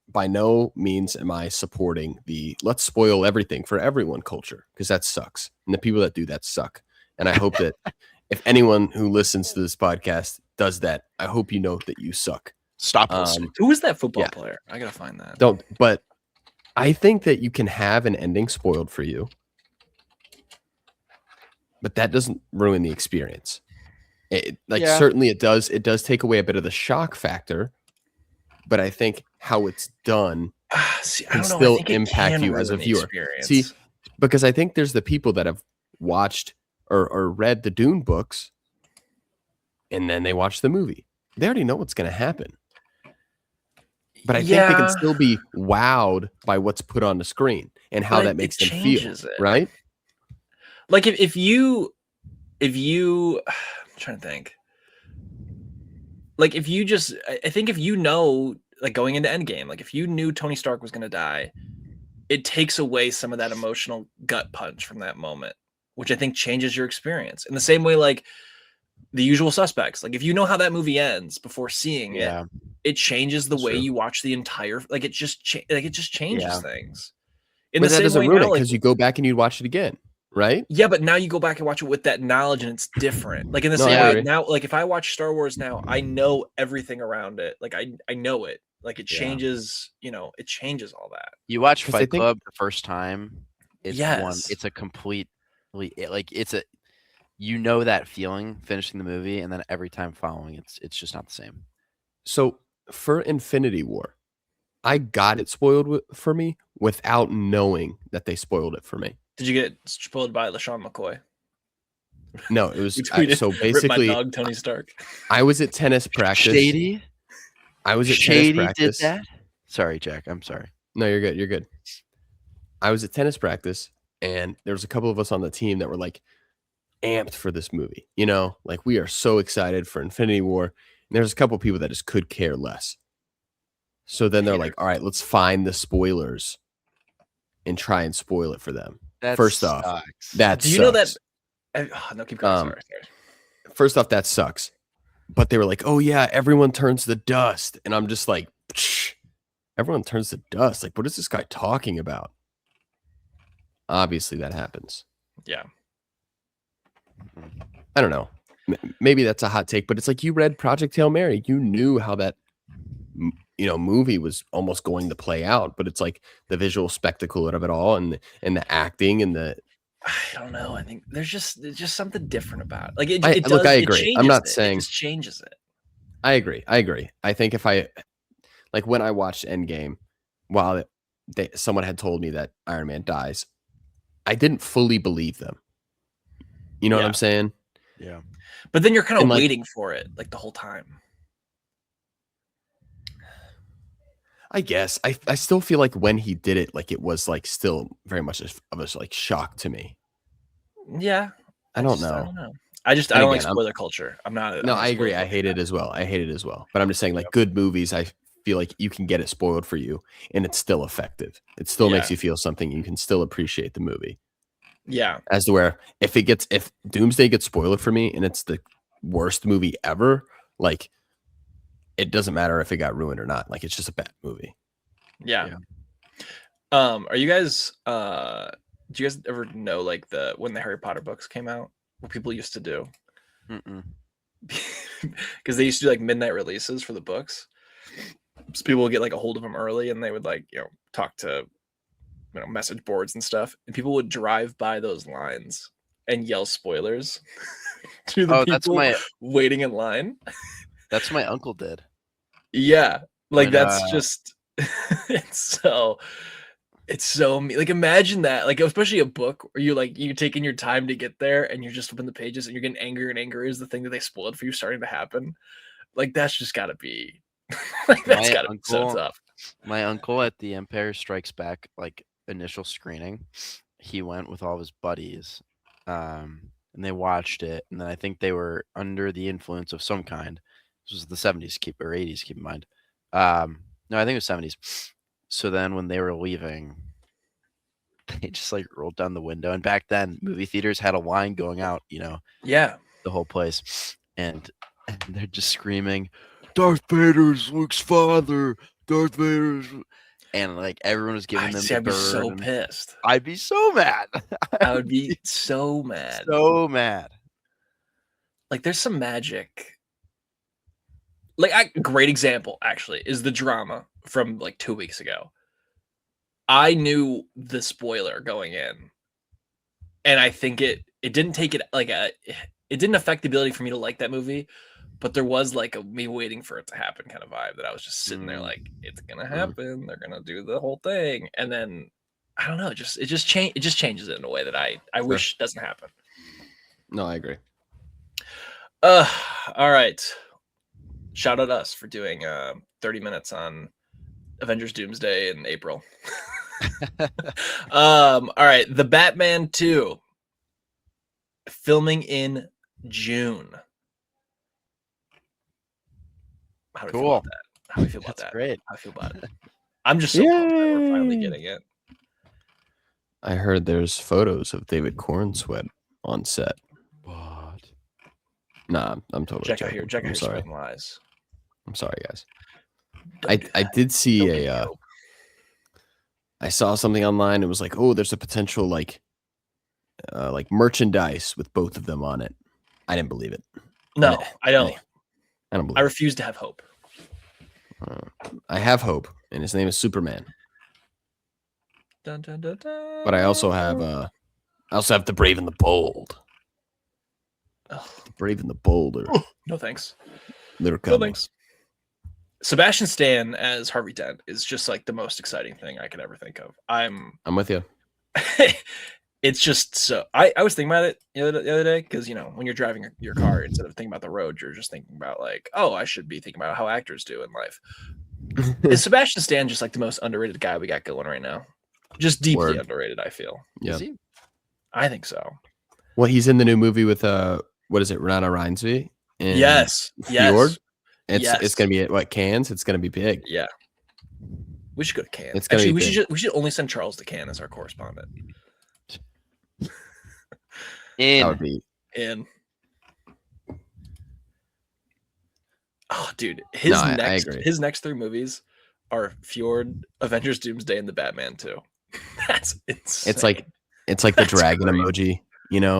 By no means am I supporting the let's spoil everything for everyone culture, because that sucks. And the people that do that suck. And I hope that if anyone who listens to this podcast does that, I hope you know that you suck. Stop listening. Who is that football player? I gotta find that. But I think that you can have an ending spoiled for you, but that doesn't ruin the experience. Certainly it does. It does take away a bit of the shock factor, but I think how it's done can still impact you as a viewer. See, because I think there's the people that have watched or read the Dune books, and then they watch the movie. They already know what's going to happen. But I think they can still be wowed by what's put on the screen and how that makes them feel, right? Like if you I'm trying to think. Like if you just, I think if you know, like going into Endgame, like if you knew Tony Stark was going to die, it takes away some of that emotional gut punch from that moment, which I think changes your experience. In the same way, like The Usual Suspects, like if you know how that movie ends before seeing it, it changes the way you watch the entire, like it just changes things. But that doesn't ruin it because you go back and you watch it again. Right? Yeah, but now you go back and watch it with that knowledge and it's different. Like in the same way now, like if I watch Star Wars now, I know everything around it. Like I know it. Like it changes, it changes all that. You watch Fight Club the first time, it's a complete, like it's a, that feeling finishing the movie, and then every time following it's just not the same. So for Infinity War, I got it spoiled for me without knowing that they spoiled it for me. Did you get spoiled by LaShawn McCoy? No, it was so basically my dog Tony Stark. I was at tennis practice. Shady. I was at tennis practice. Did that? Sorry, Jack. I'm sorry. No, you're good. You're good. I was at tennis practice, and there was a couple of us on the team that were like amped for this movie. Like we are so excited for Infinity War. And there's a couple of people that just could care less. So then they're like, "All right, let's find the spoilers and try and spoil it for them." First off, that do you know that? No, keep going. Sorry. First off, that sucks. But they were like, "Oh yeah, everyone turns to dust," and I'm just like, Psh, "Everyone turns to dust? Like, what is this guy talking about?" Obviously, that happens. Yeah. I don't know. Maybe that's a hot take, but it's like you read Project Hail Mary. You knew how that movie was almost going to play out, but it's like the visual spectacle of it all and the acting and the I don't know. I think there's just something different about it. Like it does, look, I agree. I'm not saying it just changes it. I agree. I think if I like when I watched Endgame, while someone had told me that Iron Man dies, I didn't fully believe them. You know what Yeah. I'm saying? Yeah. But then you're kind of And, like- waiting for it like the whole time. I guess I still feel like when he did it, like it was like still very much of a like shock to me. Yeah. I don't I know. don't know. I And don't like again, I'm- spoiler culture. I'm not. No, I'm not I a agree. spoiler I hate guy. it as well. I hate it as well. But I'm just saying, like good movies, I feel like you can get it spoiled for you, and it's still effective. It still makes Yeah. you feel something. You can still appreciate the movie. Yeah. As to where if Doomsday gets spoiled for me and it's the worst movie ever, like it doesn't matter if it got ruined or not. Like it's just a bad movie. Yeah. Are you guys do you guys ever know like when the Harry Potter books came out, what people used to do? Mm-mm. Because they used to do like midnight releases for the books. So people would get like a hold of them early and they would like, talk to message boards and stuff, and people would drive by those lines and yell spoilers to the people waiting in line. That's what my uncle did. Yeah, like When, that's just it's so like imagine that, like especially a book where you're taking your time to get there and you're just flipping the pages and you're getting angrier and angrier as the thing that they spoiled for you starting to happen. Like that's just gotta be like that's gotta be so tough. My uncle at the Empire Strikes Back like initial screening, he went with all of his buddies, and they watched it, and then I think they were under the influence of some kind. This was the 70s, or 80s, keep in mind. No, I think it was 70s. So then when they were leaving, they just like rolled down the window, and back then movie theaters had a line going out, Yeah, the whole place, and they're just screaming, "Darth Vader's Luke's father, Darth Vader's," and like everyone was giving them the I'd be so bird, pissed. I'd be so mad. I would be so mad. So mad. Like there's some magic. Like great example actually is the drama from like 2 weeks ago. I knew the spoiler going in, and I think it didn't take it like it didn't affect the ability for me to like that movie, but there was like a me waiting for it to happen kind of vibe that I was just sitting there like it's gonna happen, they're gonna do the whole thing, and then I don't know, it just changes it in a way that I wish doesn't happen. No, I agree. All right. Shout out us for doing 30 minutes on Avengers Doomsday in April. All right, The Batman 2 filming in June. How do we feel about that? How do we feel about that? Great. How do I feel about it? I'm just so pumped that we're finally getting it. I heard there's photos of David Cornsweet on set. What? Nah, I'm totally Check out joking. here. Check out I'm here. sorry. Spreading lies. I'm sorry, guys. Don't do I that. did see Don't give me hope. I saw something online. It was like, oh, there's a potential like merchandise with both of them on it. I didn't believe it. No, I don't. I don't believe I refuse to have hope. I have hope, and his name is Superman. Dun, dun, dun, dun. But I also have the Brave and the Bold. Ugh. The Brave and the Bold are No thanks. they're No coming. thanks. Sebastian Stan as Harvey Dent is just like the most exciting thing I could ever think of. I'm with you. It's just so I was thinking about it the other day because when you're driving your car, instead of thinking about the road, you're just thinking about like, oh, I should be thinking about how actors do in life. Is Sebastian Stan just like the most underrated guy we got going right now? Just deeply Word. underrated, I feel. Yeah. Is he? I think so. Well, he's in the new movie with what is it, Rana Reinsve? And Yes. Fjord? Yes. It's gonna be at what, Cannes? It's gonna be big. Yeah. We should go to Cannes. It's gonna Actually, be we should only send Charles to Cannes as our correspondent. That would be In. Oh, dude, his I agree. his next 3 movies are Fjord, Avengers Doomsday, and The Batman 2. That's insane. It's like the That's dragon great. emoji,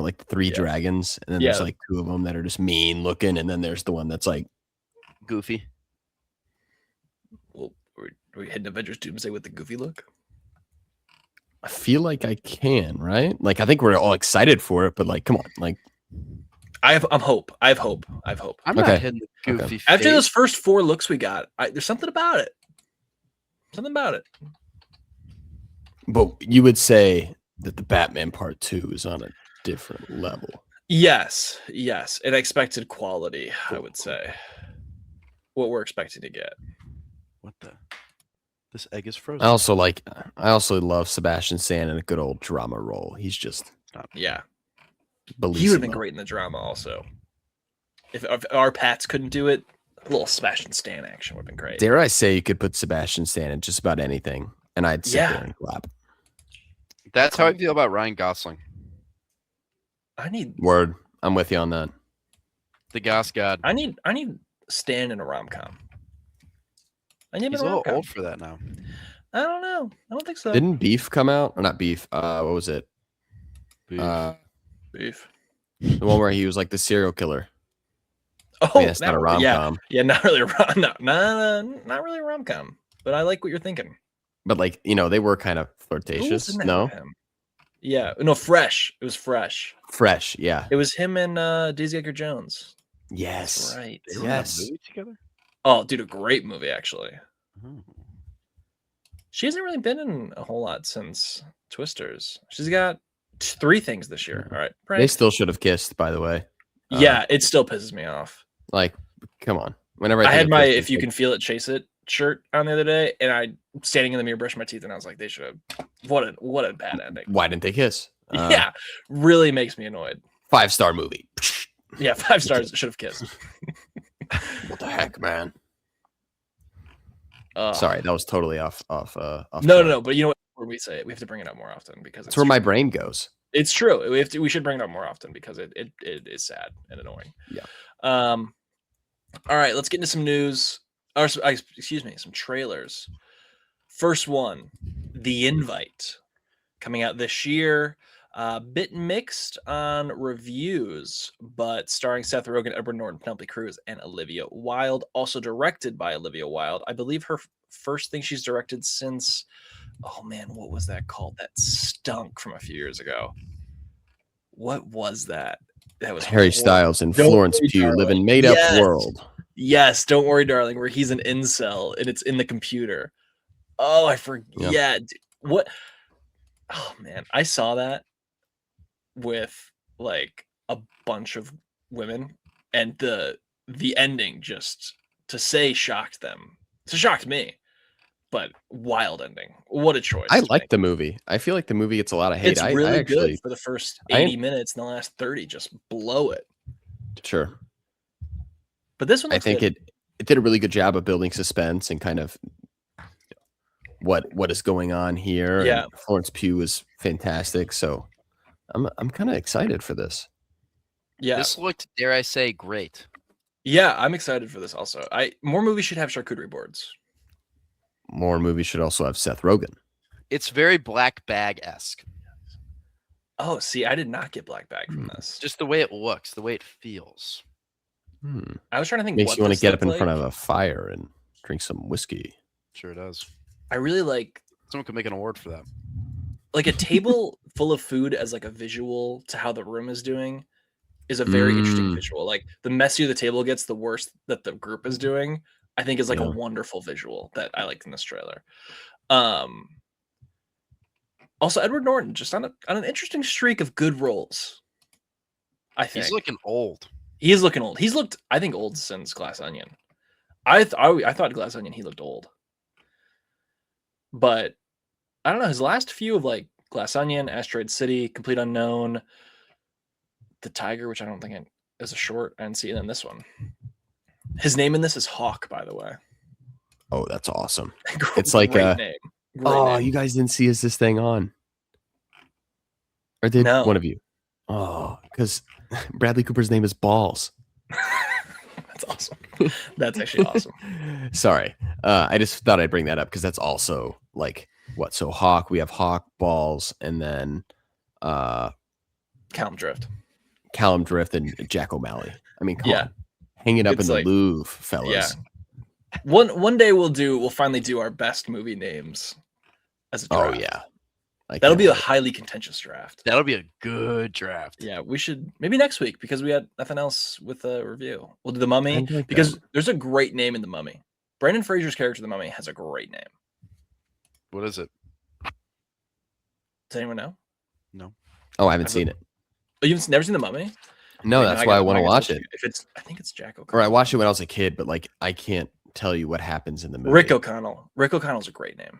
like the 3 dragons, and then there's like 2 of them that are just mean looking, and then there's the one that's like Goofy. Well, are we hitting Avengers Doomsday with the goofy look? I feel like I can, right? Like I think we're all excited for it, but like, come on, like I have hope. I'm I'm Okay. not hitting the goofy After face. those first 4 looks we got, there's something about it. Something about it. But you would say that the Batman Part 2 is on a different level. Yes, an expected quality, I would say. What we're expecting to get. What the? This egg is I frozen. also love Sebastian Stan in a good old drama role. He's just Yeah. bellissimo. He would have been great in the drama also. If our Pats couldn't do it, a little Sebastian Stan action would have been great. Dare I say you could put Sebastian Stan in just about anything, and I'd sit there and clap. That's how I feel about Ryan Gosling. Word. I'm with you on that. The Goss God. I need Stan in a rom-com. He's a little old for that now. I don't know. I don't think so. Didn't Beef come out? Or not Beef. What was it? Beef. The one where he was like the serial killer. Oh, I mean, it's not a rom-com. Yeah, not really not really a rom-com. But I like what you're thinking. But like, they were kind of flirtatious. No? Yeah. No, Fresh. It was Fresh. Fresh, yeah. It was him and Daisy Edgar Jones. Yes. That's right. They were in a movie together? Oh, dude, a great movie, actually. Oh. She hasn't really been in a whole lot since Twisters. She's got 3 things this year. All right. They still should have kissed, by the way. Yeah, it still pisses me off. Like, come on. Whenever I had my Kristen, "If You Can Feel It, Chase It" shirt on the other day, and I standing in the mirror brushing my teeth, and I was like, they should have. What a bad ending. Why didn't they kiss? Yeah, really makes me annoyed. 5-star movie. Yeah, 5 stars. Should have kissed. What the heck, man? Sorry, that was totally off. No. But you know what? When we say it, we have to bring it up more often because it's where my brain goes. It's true. We should bring it up more often because it is sad and annoying. Yeah. All right, let's get into some news. Or excuse me, some trailers. First one, The Invite, coming out this year. Bit mixed on reviews, but starring Seth Rogen, Edward Norton, Penelope Cruz, and Olivia Wilde. Also directed by Olivia Wilde. I believe her first thing she's directed since, oh man, what was that called? That stunk from a few years ago. What was that? That was Harry Styles and Florence Pugh live in made up world. Yes, Don't Worry, Darling, where he's an incel and it's in the computer. Oh, I forget. Yeah. What? Oh man, I saw that with like a bunch of women, and the ending, just to say, shocked them. It shocked me, but wild ending. What a choice! I like the movie. I feel like the movie gets a lot of hate. It's really good for the first 80 minutes, and the last 30 just blow it. Sure. But this one, I think it did a really good job of building suspense and kind of what is going on here. Yeah, and Florence Pugh is fantastic, so I'm kind of excited for this. Yeah, this looked, dare I say, great. Yeah, I'm excited for this also. More movies should have charcuterie boards. More movies should also have Seth Rogen. It's very Black Bag-esque. Oh, see, I did not get Black Bag from this. Just the way it looks, the way it feels. I was trying to think. Makes what you want to get up in like. front of a fire and drink some whiskey. Sure does. I really like. Someone could make an award for that. Like a table full of food as like a visual to how the room is doing is a very interesting visual. Like the messier the table gets, the worse that the group is doing. I think is like a wonderful visual that I liked in this trailer. Also, Edward Norton just on an interesting streak of good roles. I think he's looking old. He is looking old. He's looked, I think, old since Glass Onion. I thought Glass Onion he looked old, but I don't know. His last few of like Glass Onion, Asteroid City, Complete Unknown, The Tiger, which I don't think is a short, and see, and then this one. His name in this is Hawk, by the way. Oh, that's awesome. It's like name. Name. You guys didn't see this thing on, or did No. one of you? Oh, because Bradley Cooper's name is Balls. That's awesome. That's actually awesome. Sorry, I just thought I'd bring that up because that's also like what. So Hawk, we have Hawk, Balls, and then Callum Drift, and Jack O'Malley. I mean, come on, hang it up It's in like, the Louvre, fellas. Yeah. One day we'll finally do our best movie names as a draft. Oh yeah. That'll be a highly contentious draft. That'll be a good draft. Yeah, we should maybe next week because we had nothing else with a review. We'll do The Mummy because there's a great name in The Mummy. Brandon Fraser's character, The Mummy, has a great name. What is it? Does anyone know? No. Oh, I haven't seen it. Oh, you've never seen The Mummy? No, Wait, that's why I want to watch it. I think it's Jack Or O'Connell. I watched it when I was a kid, but like I can't tell you what happens in the movie. Rick O'Connell. Rick O'Connell's a great name.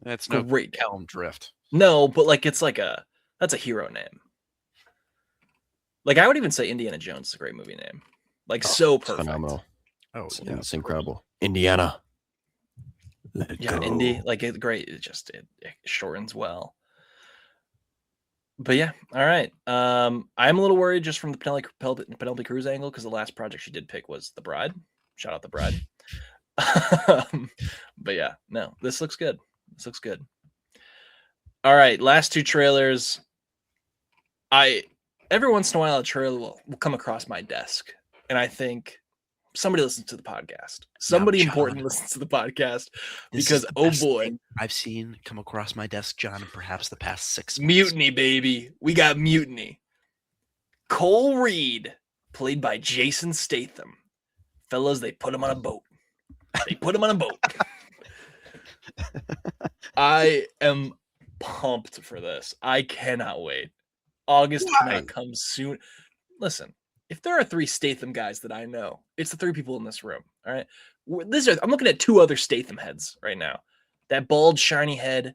That's no Great. Kelm Drift. No, but like that's a hero name. Like I would even say Indiana Jones is a great movie name. Like so It's perfect. phenomenal. Oh, Yeah, it's incredible. Indiana. Let it go. Indy, like it's great. It shortens well. But yeah, all right. I'm a little worried just from the Penelope Cruz angle because the last project she did pick was The Bride. Shout out The Bride. But yeah, no, this looks good. This looks good. All right, last two trailers. Every once in a while a trailer will come across my desk, and I think somebody listens to the podcast. Somebody important listens to the podcast because oh boy, I've seen come across my desk, John, in perhaps the past 6 months. Mutiny, baby. We got Mutiny. Cole Reed, played by Jason Statham. Fellas, they put him on a boat. I am pumped for this. I cannot wait. August cannot come soon. Listen, if there are 3 Statham guys that I know, it's the 3 people in this room. All right. I'm looking at 2 other Statham heads right now. That bald, shiny head.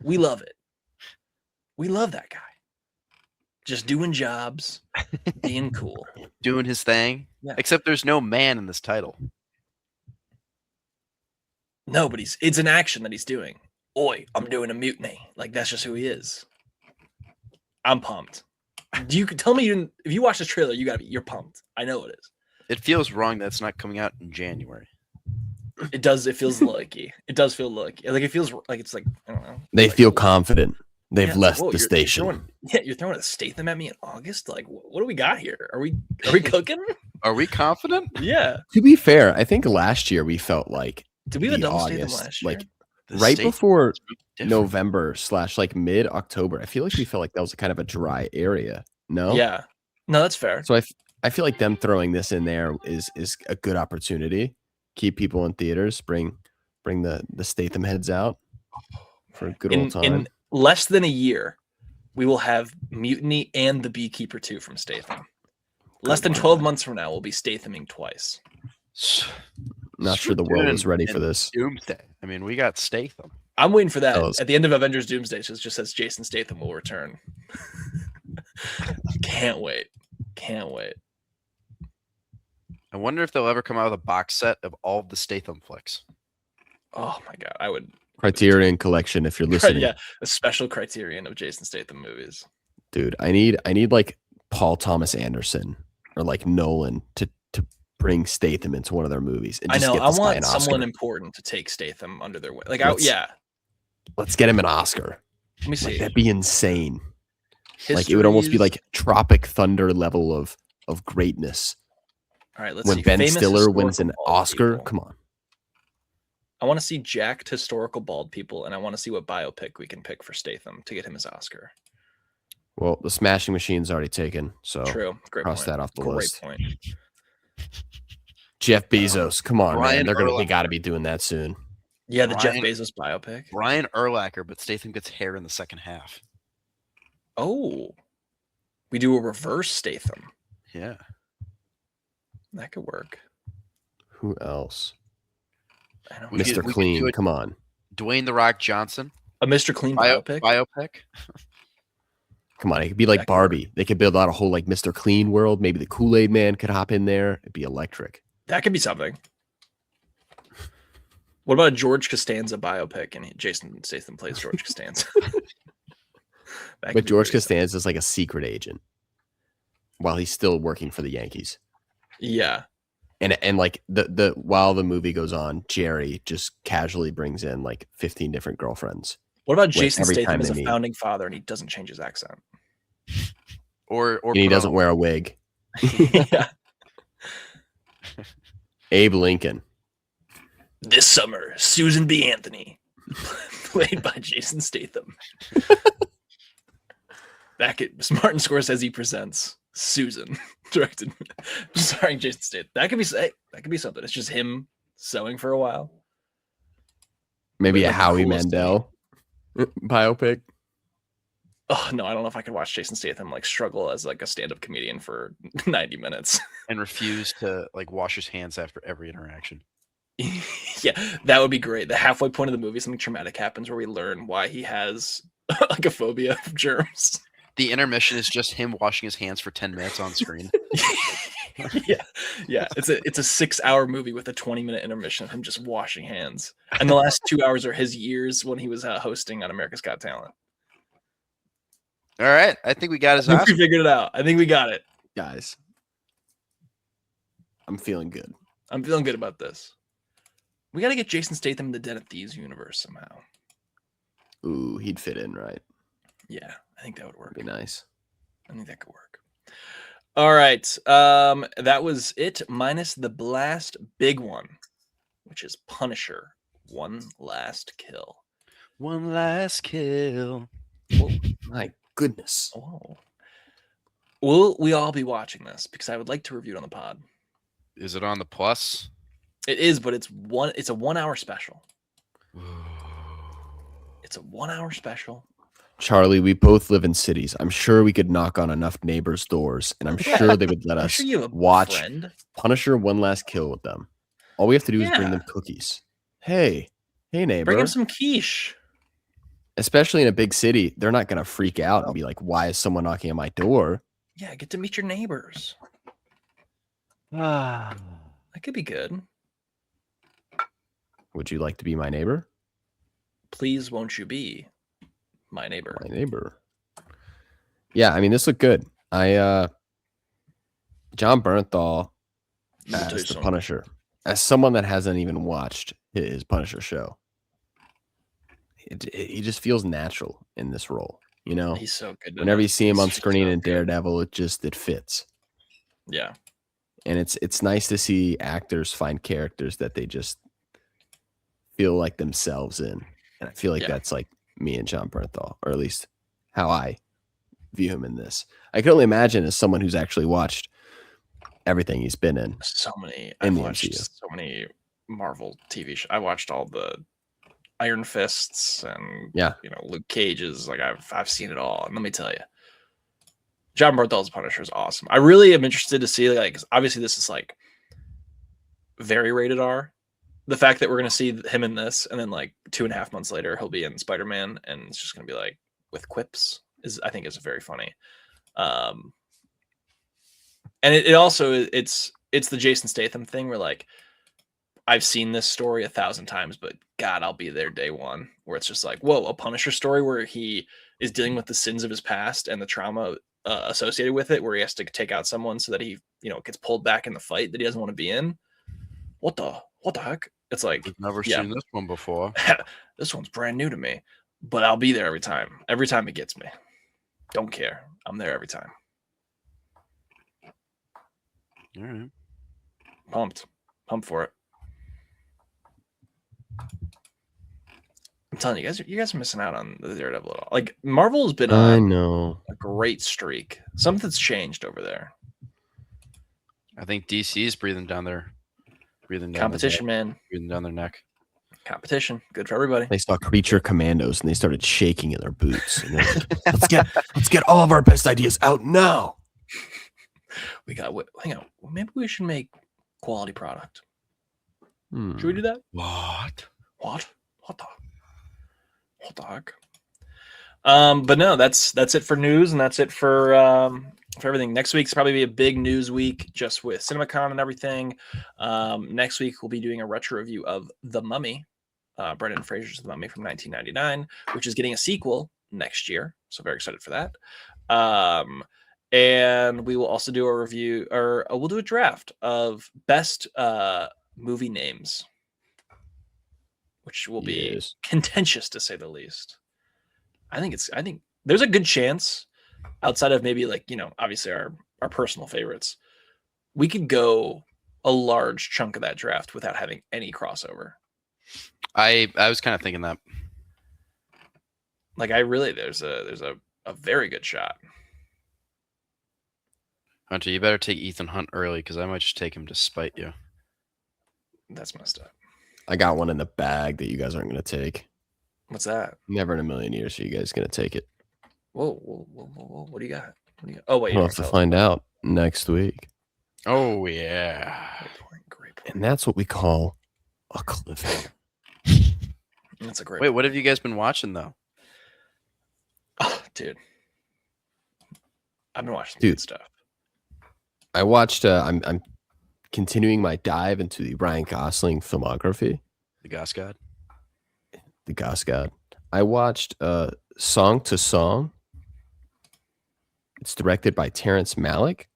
We love it. We love that guy. Just doing jobs, being cool. Doing his thing. Yeah. Except there's no man in this title. No, but it's an action that he's doing. Oi, I'm doing a mutiny. Like that's just who he is. I'm pumped. You can tell me if you watch the trailer, you're pumped. I know it is. It feels wrong that it's not coming out in January. It does. It feels lucky. It does feel lucky. Like it feels like it's like I don't know. They like, feel confident. They've left whoa, the station. You're throwing a Statham at me in August. Like, what do we got here? Are we cooking? Are we confident? Yeah. To be fair, I think last year we felt like did we have a double Statham August, last year? like right before November / like mid October. I feel like we felt like that was kind of a dry area. No. Yeah. No, that's fair. So I feel like them throwing this in there is a good opportunity. Keep people in theaters. Bring the Statham heads out for a good old time. In less than a year, we will have Mutiny and The Beekeeper 2 from Statham. Less than 12 months from now, we'll be Stathaming twice. Not sure the world is ready for this. Doomsday. I mean, we got Statham. I'm waiting for that. At the end of Avengers Doomsday, it just says Jason Statham will return. Can't wait. I wonder if they'll ever come out with a box set of all of the Statham flicks. Oh my god, I would. Criterion Collection, if you're listening. Yeah, a special Criterion of Jason Statham movies. Dude, I need like Paul Thomas Anderson or like Nolan to bring Statham into one of their movies. And just I know. Get I this guy want an someone Oscar. important to take Statham under their wing. Like, let's get him an Oscar. Let me see. Like, that'd be insane. Histories. Like it would almost be like Tropic Thunder level of greatness. All right, let's when see. Ben Famous Stiller wins an historical Oscar, people. come on. I want to see jacked historical bald people, and I want to see what biopic we can pick for Statham to get him his Oscar. Well, the Smashing Machine's already taken, so True. Great cross point. that off the list. Great point. Jeff Bezos, come on, Brian man. They got to be doing that soon. Yeah, the Jeff Bezos biopic. Brian Urlacher, but Statham gets hair in the second half. Oh, we do a reverse Statham. Yeah. That could work. Who else? I don't Mr. Clean, come on. Dwayne The Rock Johnson. A Mr. Clean biopic? Come on, it could be like Barbie. They could build out a whole like Mr. Clean world. Maybe the Kool-Aid Man could hop in there. It'd be electric. That could be something. What about a George Costanza biopic and Jason Statham plays George Costanza? But George Costanza is like a secret agent while he's still working for the Yankees. Yeah. And like the while the movie goes on, Jerry just casually brings in like 15 different girlfriends. What about Jason Statham as a founding father and he doesn't change his accent? Or and he doesn't wear a wig. Yeah. Abe Lincoln. This summer, Susan B. Anthony, played by Jason Statham. Back at Martin Scorsese presents Susan, directed, starring Jason Statham. That could be something. It's just him sewing for a while. Maybe Like a Howie coolest Mandel biopic. Oh no, I don't know if I could watch Jason Statham like struggle as like a stand-up comedian for 90 minutes. And refuse to like wash his hands after every interaction. Yeah, that would be great. The halfway point of the movie, something traumatic happens where we learn why he has like a phobia of germs. The intermission is just him washing his hands for 10 minutes on screen. yeah. It's a 6-hour movie with a 20-minute intermission of him just washing hands, and the last 2 hours are his years when he was hosting on America's Got Talent. All right, I think we got his I think Oscar. we figured it out. I think we got it. Guys, I'm feeling good. I'm feeling good about this. We got to get Jason Statham in the Den of Thieves universe somehow. Ooh, he'd fit in, right? Yeah, I think that would work. Be nice. I think that could work. All right. That was it, minus the last big one, which is Punisher. One Last Kill. One last kill. Whoa, my goodness. Oh. Will we all be watching this? Because I would like to review it on the pod. Is it on the plus? It is, but it's a 1 hour special. It's a 1 hour special. Charlie, we both live in cities. I'm sure we could knock on enough neighbors' doors, and I'm sure they would let I'm us sure you have a watch friend. Punisher One Last Kill with them. All we have to do is bring Yeah. them cookies. Hey neighbor. Bring him some quiche. Especially in a big city, they're not going to freak out and be like, why is someone knocking at my door? Yeah, get to meet your neighbors. Ah. That could be good. Would you like to be my neighbor? Please, won't you be my neighbor? My neighbor. Yeah, I mean, this looked good. John Bernthal Let me tell you as the something. Punisher. As someone that hasn't even watched his Punisher show, he just feels natural in this role. You know, He's so good. whenever you see him on He's screen so in good. Daredevil, it fits. Yeah. And it's nice to see actors find characters that they just feel like themselves in. And I feel like that's like me and John Bernthal, or at least how I view him in this. I can only imagine as someone who's actually watched everything he's been in. So many. In I've the watched MCU. so many Marvel TV shows. I watched all the Iron Fists and Luke Cage's. Like I've seen it all. And let me tell you, John Berthel's Punisher is awesome. I really am interested to see, like, 'cause obviously this is like very rated R. The fact that we're gonna see him in this, and then like 2.5 months later he'll be in Spider-Man, and it's just gonna be like with quips, I think is very funny. And it also it's the Jason Statham thing where like I've seen this story 1,000 times, but God, I'll be there day one. Where it's just like, whoa, a Punisher story where he is dealing with the sins of his past and the trauma associated with it, where he has to take out someone so that he gets pulled back in the fight that he doesn't want to be in. What the heck? It's like, I've never seen this one before. This one's brand new to me, but I'll be there every time. Every time it gets me. Don't care. I'm there every time. All right. Pumped for it. I'm telling you guys are missing out on the Daredevil at all. Like Marvel has been I on know. a great streak. Something's changed over there. I think DC is breathing down Competition, man. Breathing down their neck. Competition. Good for everybody. They saw Creature Commandos and they started shaking in their boots. And they're like, let's get all of our best ideas out now. Hang on. Maybe we should make quality product. Hmm. Should we do that? What? What the heck? But no, that's it for news, and that's it for everything. Next week's probably be a big news week, just with CinemaCon and everything. Next week we'll be doing a retro review of The Mummy, Brendan Fraser's The Mummy from 1999, which is getting a sequel next year. So very excited for that. And we will also do a review, or we'll do a draft of best movie names, which will be contentious to say the least. I think there's a good chance, outside of maybe like, obviously our personal favorites, we could go a large chunk of that draft without having any crossover. I was kind of thinking that. Like there's a very good shot. Hunter, you better take Ethan Hunt early, because I might just take him to spite you. That's messed up. I got one in the bag that you guys aren't going to take. What's that? Never in a million years are you guys going to take it. Whoa. What do you got? Oh, wait. We'll have to find out next week. Oh yeah. Great point. And that's what we call a cliffhanger. That's a great Wait, point. what have you guys been watching though? Oh, dude. I've been watching some good stuff. I watched. I'm continuing my dive into the Ryan Gosling filmography. The Goss God. The Goss God. I watched Song to Song. It's directed by Terrence Malick,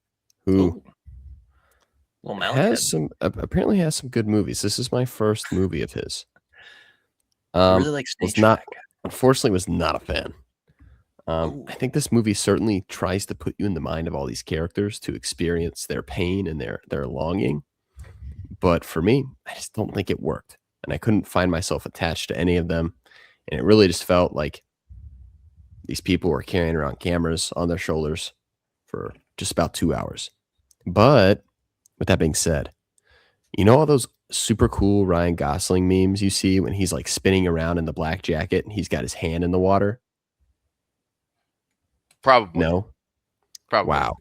who apparently has some good movies. This is my first movie of his. I really like Stage Unfortunately, was not a fan. I think this movie certainly tries to put you in the mind of all these characters to experience their pain and their longing. But for me, I just don't think it worked. And I couldn't find myself attached to any of them. And it really just felt like these people were carrying around cameras on their shoulders for just about 2 hours. But with that being said, you know all those super cool Ryan Gosling memes you see when he's like spinning around in the black jacket and he's got his hand in the water? Probably. No? Probably. Wow.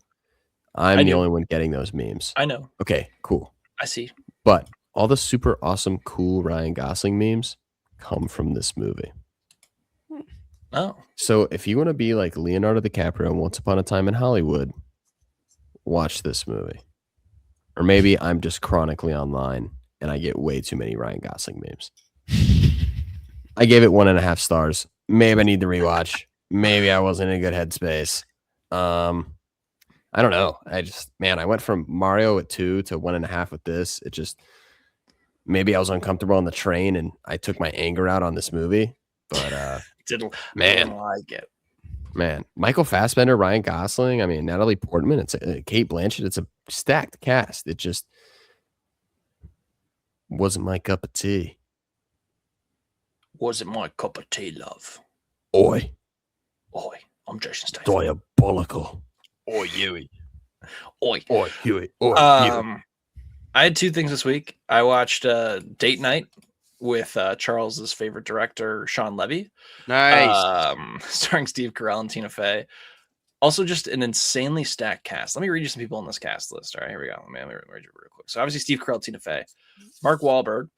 I'm the only one getting those memes. I know. Okay, cool. I see. But all the super awesome, cool Ryan Gosling memes come from this movie. Oh. So if you want to be like Leonardo DiCaprio in Once Upon a Time in Hollywood, watch this movie. Or maybe I'm just chronically online and I get way too many Ryan Gosling memes. I gave it 1.5 stars. Maybe I need to rewatch. Maybe I wasn't in a good headspace. I don't know. I went from Mario at 2 to 1.5 with this. It just, maybe I was uncomfortable on the train and I took my anger out on this movie. But didn't like it. Man, Michael Fassbender, Ryan Gosling, I mean, Natalie Portman, it's Kate Blanchett. It's a stacked cast. It just wasn't my cup of tea. Wasn't my cup of tea, love. Oi. I'm Jason Statham. Diabolical. Oi, Huey. Oi. Huey. I had 2 things this week. I watched Date Night with Charles's favorite director, Sean Levy. Nice. Starring Steve Carell and Tina Fey. Also, just an insanely stacked cast. Let me read you some people on this cast list. All right, here we go. Let me read you real quick. So obviously Steve Carell, Tina Fey, Mark Wahlberg,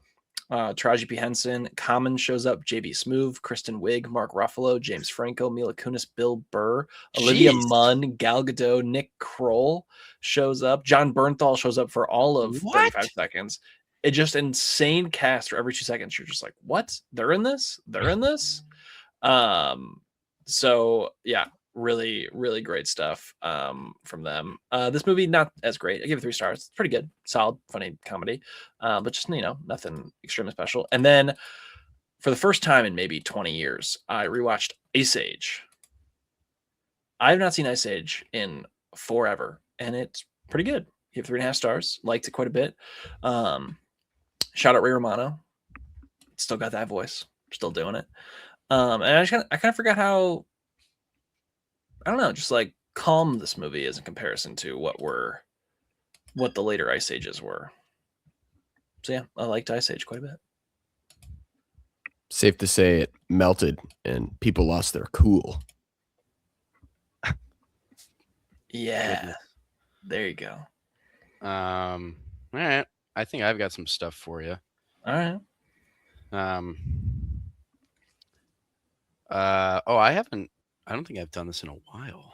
Taraji P. Henson, Common shows up, JB Smoove, Kristen Wiig, Mark Ruffalo, James Franco, Mila Kunis, Bill Burr, Olivia Munn, Gal Gadot, Nick Kroll shows up. John Bernthal shows up for all of 35 seconds. It just insane cast for every 2 seconds. You're just like, what? They're in this? They're in this? So yeah, really, really great stuff from them. This movie, not as great. I give it 3 stars. It's pretty good, solid, funny comedy, but just, nothing extremely special. And then for the first time in maybe 20 years, I rewatched Ice Age. I have not seen Ice Age in forever, and it's pretty good. Give 3.5 stars. Liked it quite a bit. Shout out Ray Romano. Still got that voice. Still doing it. And I kind of forgot how, I don't know, just like calm this movie is in comparison to what the later Ice Ages were. So yeah, I liked Ice Age quite a bit. Safe to say it melted and people lost their cool. Yeah. There you go. All right. I think I've got some stuff for you. All right. I don't think I've done this in a while.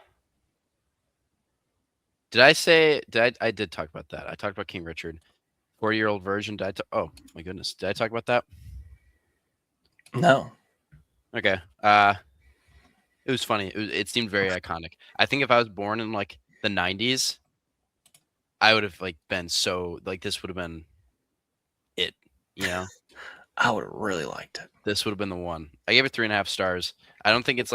I did talk about that. I talked about King Richard. 40-year-old version. Oh my goodness. Did I talk about that? No. Okay. It was funny. It seemed very iconic. I think if I was born in like the 90s, I would have been so this would have been it, I would have really liked it. This would have been the one. I gave it 3.5 stars. I don't think it's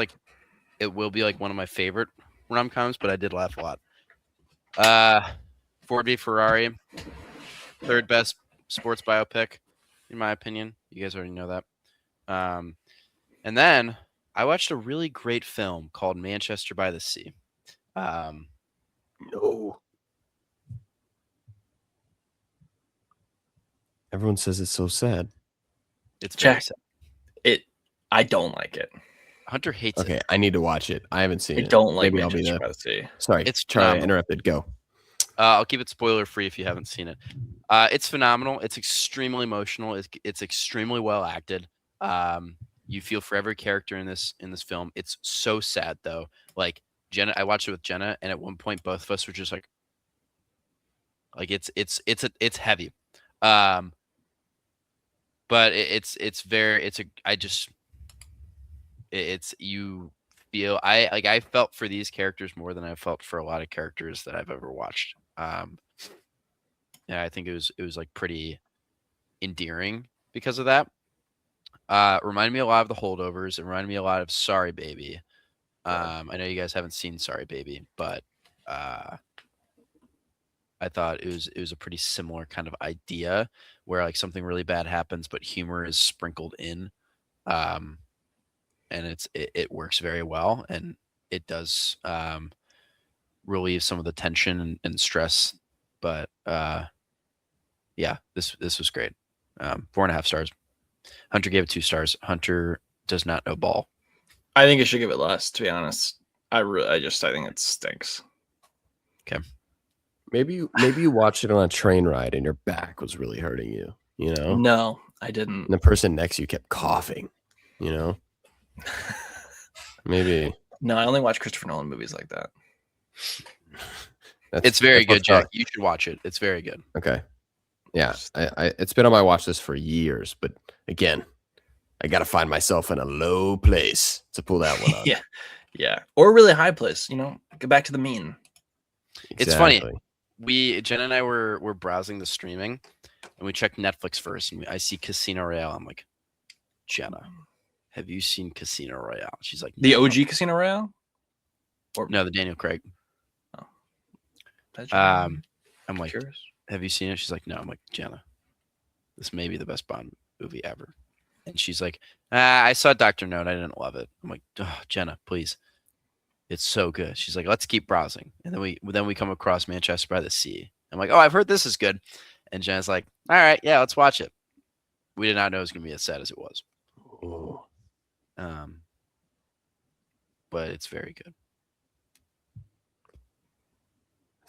it will be one of my favorite rom-coms, but I did laugh a lot. Ford v Ferrari, 3rd best sports biopic, in my opinion. You guys already know that. And then I watched a really great film called Manchester by the Sea. No. Everyone says it's so sad. It's very Jack, sad. I don't like it. Hunter hates Okay, it. I need to watch it. I haven't seen I it. don't like Maybe I'll be Manchester the. by the Sea. Sorry, It's Charlie, I phenomenal. interrupted. Go. I'll keep it spoiler free if you haven't seen it. It's phenomenal. It's extremely emotional. It's extremely well acted. You feel for every character in this film. It's so sad though. Like Jenna, I watched it with Jenna, and at one point both of us were just like it's heavy. But it's you feel I felt for these characters more than I felt for a lot of characters that I've ever watched. Yeah, I think it was like pretty endearing because of that. Reminded me a lot of the Holdovers. It reminded me a lot of Sorry Baby. I know you guys haven't seen Sorry Baby, but I thought it was a pretty similar kind of idea where like something really bad happens, but humor is sprinkled in. And it works very well, and it does relieve some of the tension and stress. But yeah, this was great. 4.5 stars. Hunter gave it 2 stars. Hunter does not know ball. I think I should give it less, to be honest. I think it stinks. Okay. Maybe you watched it on a train ride and your back was really hurting you. You know. No, I didn't. And the person next to you kept coughing. You know. Maybe. No, I only watch Christopher Nolan movies like that. It's very good, what's up. Jack. You should watch it. It's very good. Okay. Yeah, I it's been on my watch list for years, but again, I got to find myself in a low place to pull that one on. Yeah, or a really high place. You know, go back to the mean. It's funny. Jen and I were browsing the streaming, and we checked Netflix first, and I see Casino Royale. I'm like, Jenna, have you seen Casino Royale? She's like, The no. OG Casino Royale, or No, the Daniel Craig. I'm I'm like, curious. have you seen it? She's like, no. I'm like, Jenna, this may be the best Bond movie ever. And she's like, I saw Dr. No, and I didn't love it. I'm like, oh, Jenna, please. It's so good. She's like, let's keep browsing. And then we come across Manchester by the Sea. I'm like, oh, I've heard this is good. And Jenna's like, all right, yeah, let's watch it. We did not know it was going to be as sad as it was. Ooh. But it's very good.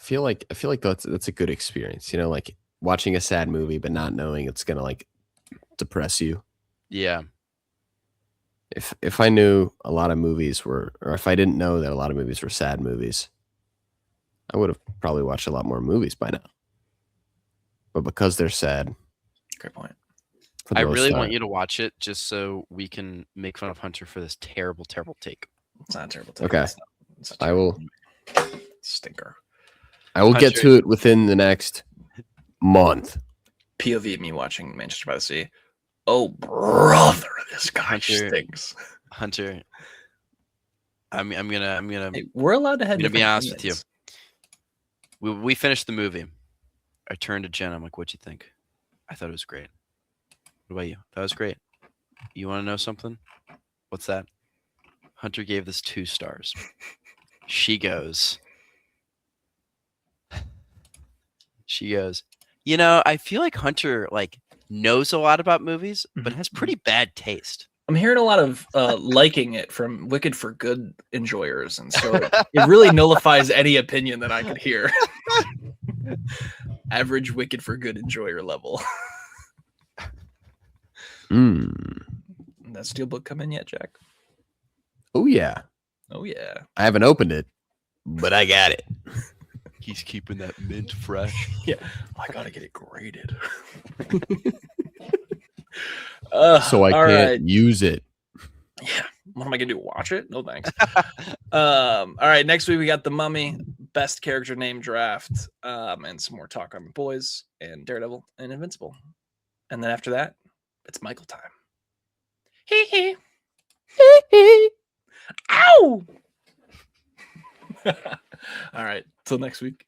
I feel like that's a good experience. You know, like watching a sad movie but not knowing it's gonna like depress you. Yeah. If I knew a lot of movies were, or if I didn't know that a lot of movies were sad movies, I would have probably watched a lot more movies by now. But because they're sad, Great point. I really want you to watch it just so we can make fun of Hunter for this terrible, terrible take. It's not a terrible. Take. Okay. It's I will. Stinker. I will get Hunter- to it within the next month. POV of me watching Manchester by the Sea. Oh brother, this guy Hunter- stinks. Hunter, I'm gonna Hey, we're allowed to have. I'm gonna be different honest with you. opinions. We finished the movie. I turned to Jen. I'm like, what'd you think? I thought it was great. What about you? That was great. You want to know something? What's that? Hunter gave this 2 stars. She goes, you know, I feel like Hunter like knows a lot about movies, but has pretty bad taste. I'm hearing a lot of liking it from Wicked for Good enjoyers, and so it really nullifies any opinion that I could hear. Average Wicked for Good enjoyer level. That steelbook come in yet, Jack? Oh yeah. Oh yeah. I haven't opened it, but I got it. He's keeping that mint fresh. Yeah. I gotta get it graded. So I all can't right. use it. Yeah. What am I gonna do? Watch it? No thanks. All right. Next week we got the Mummy, best character name draft, and some more talk on the boys and Daredevil and Invincible. And then after that, it's Michael time. Hee hee. Hee hee. Ow. All right. Till next week.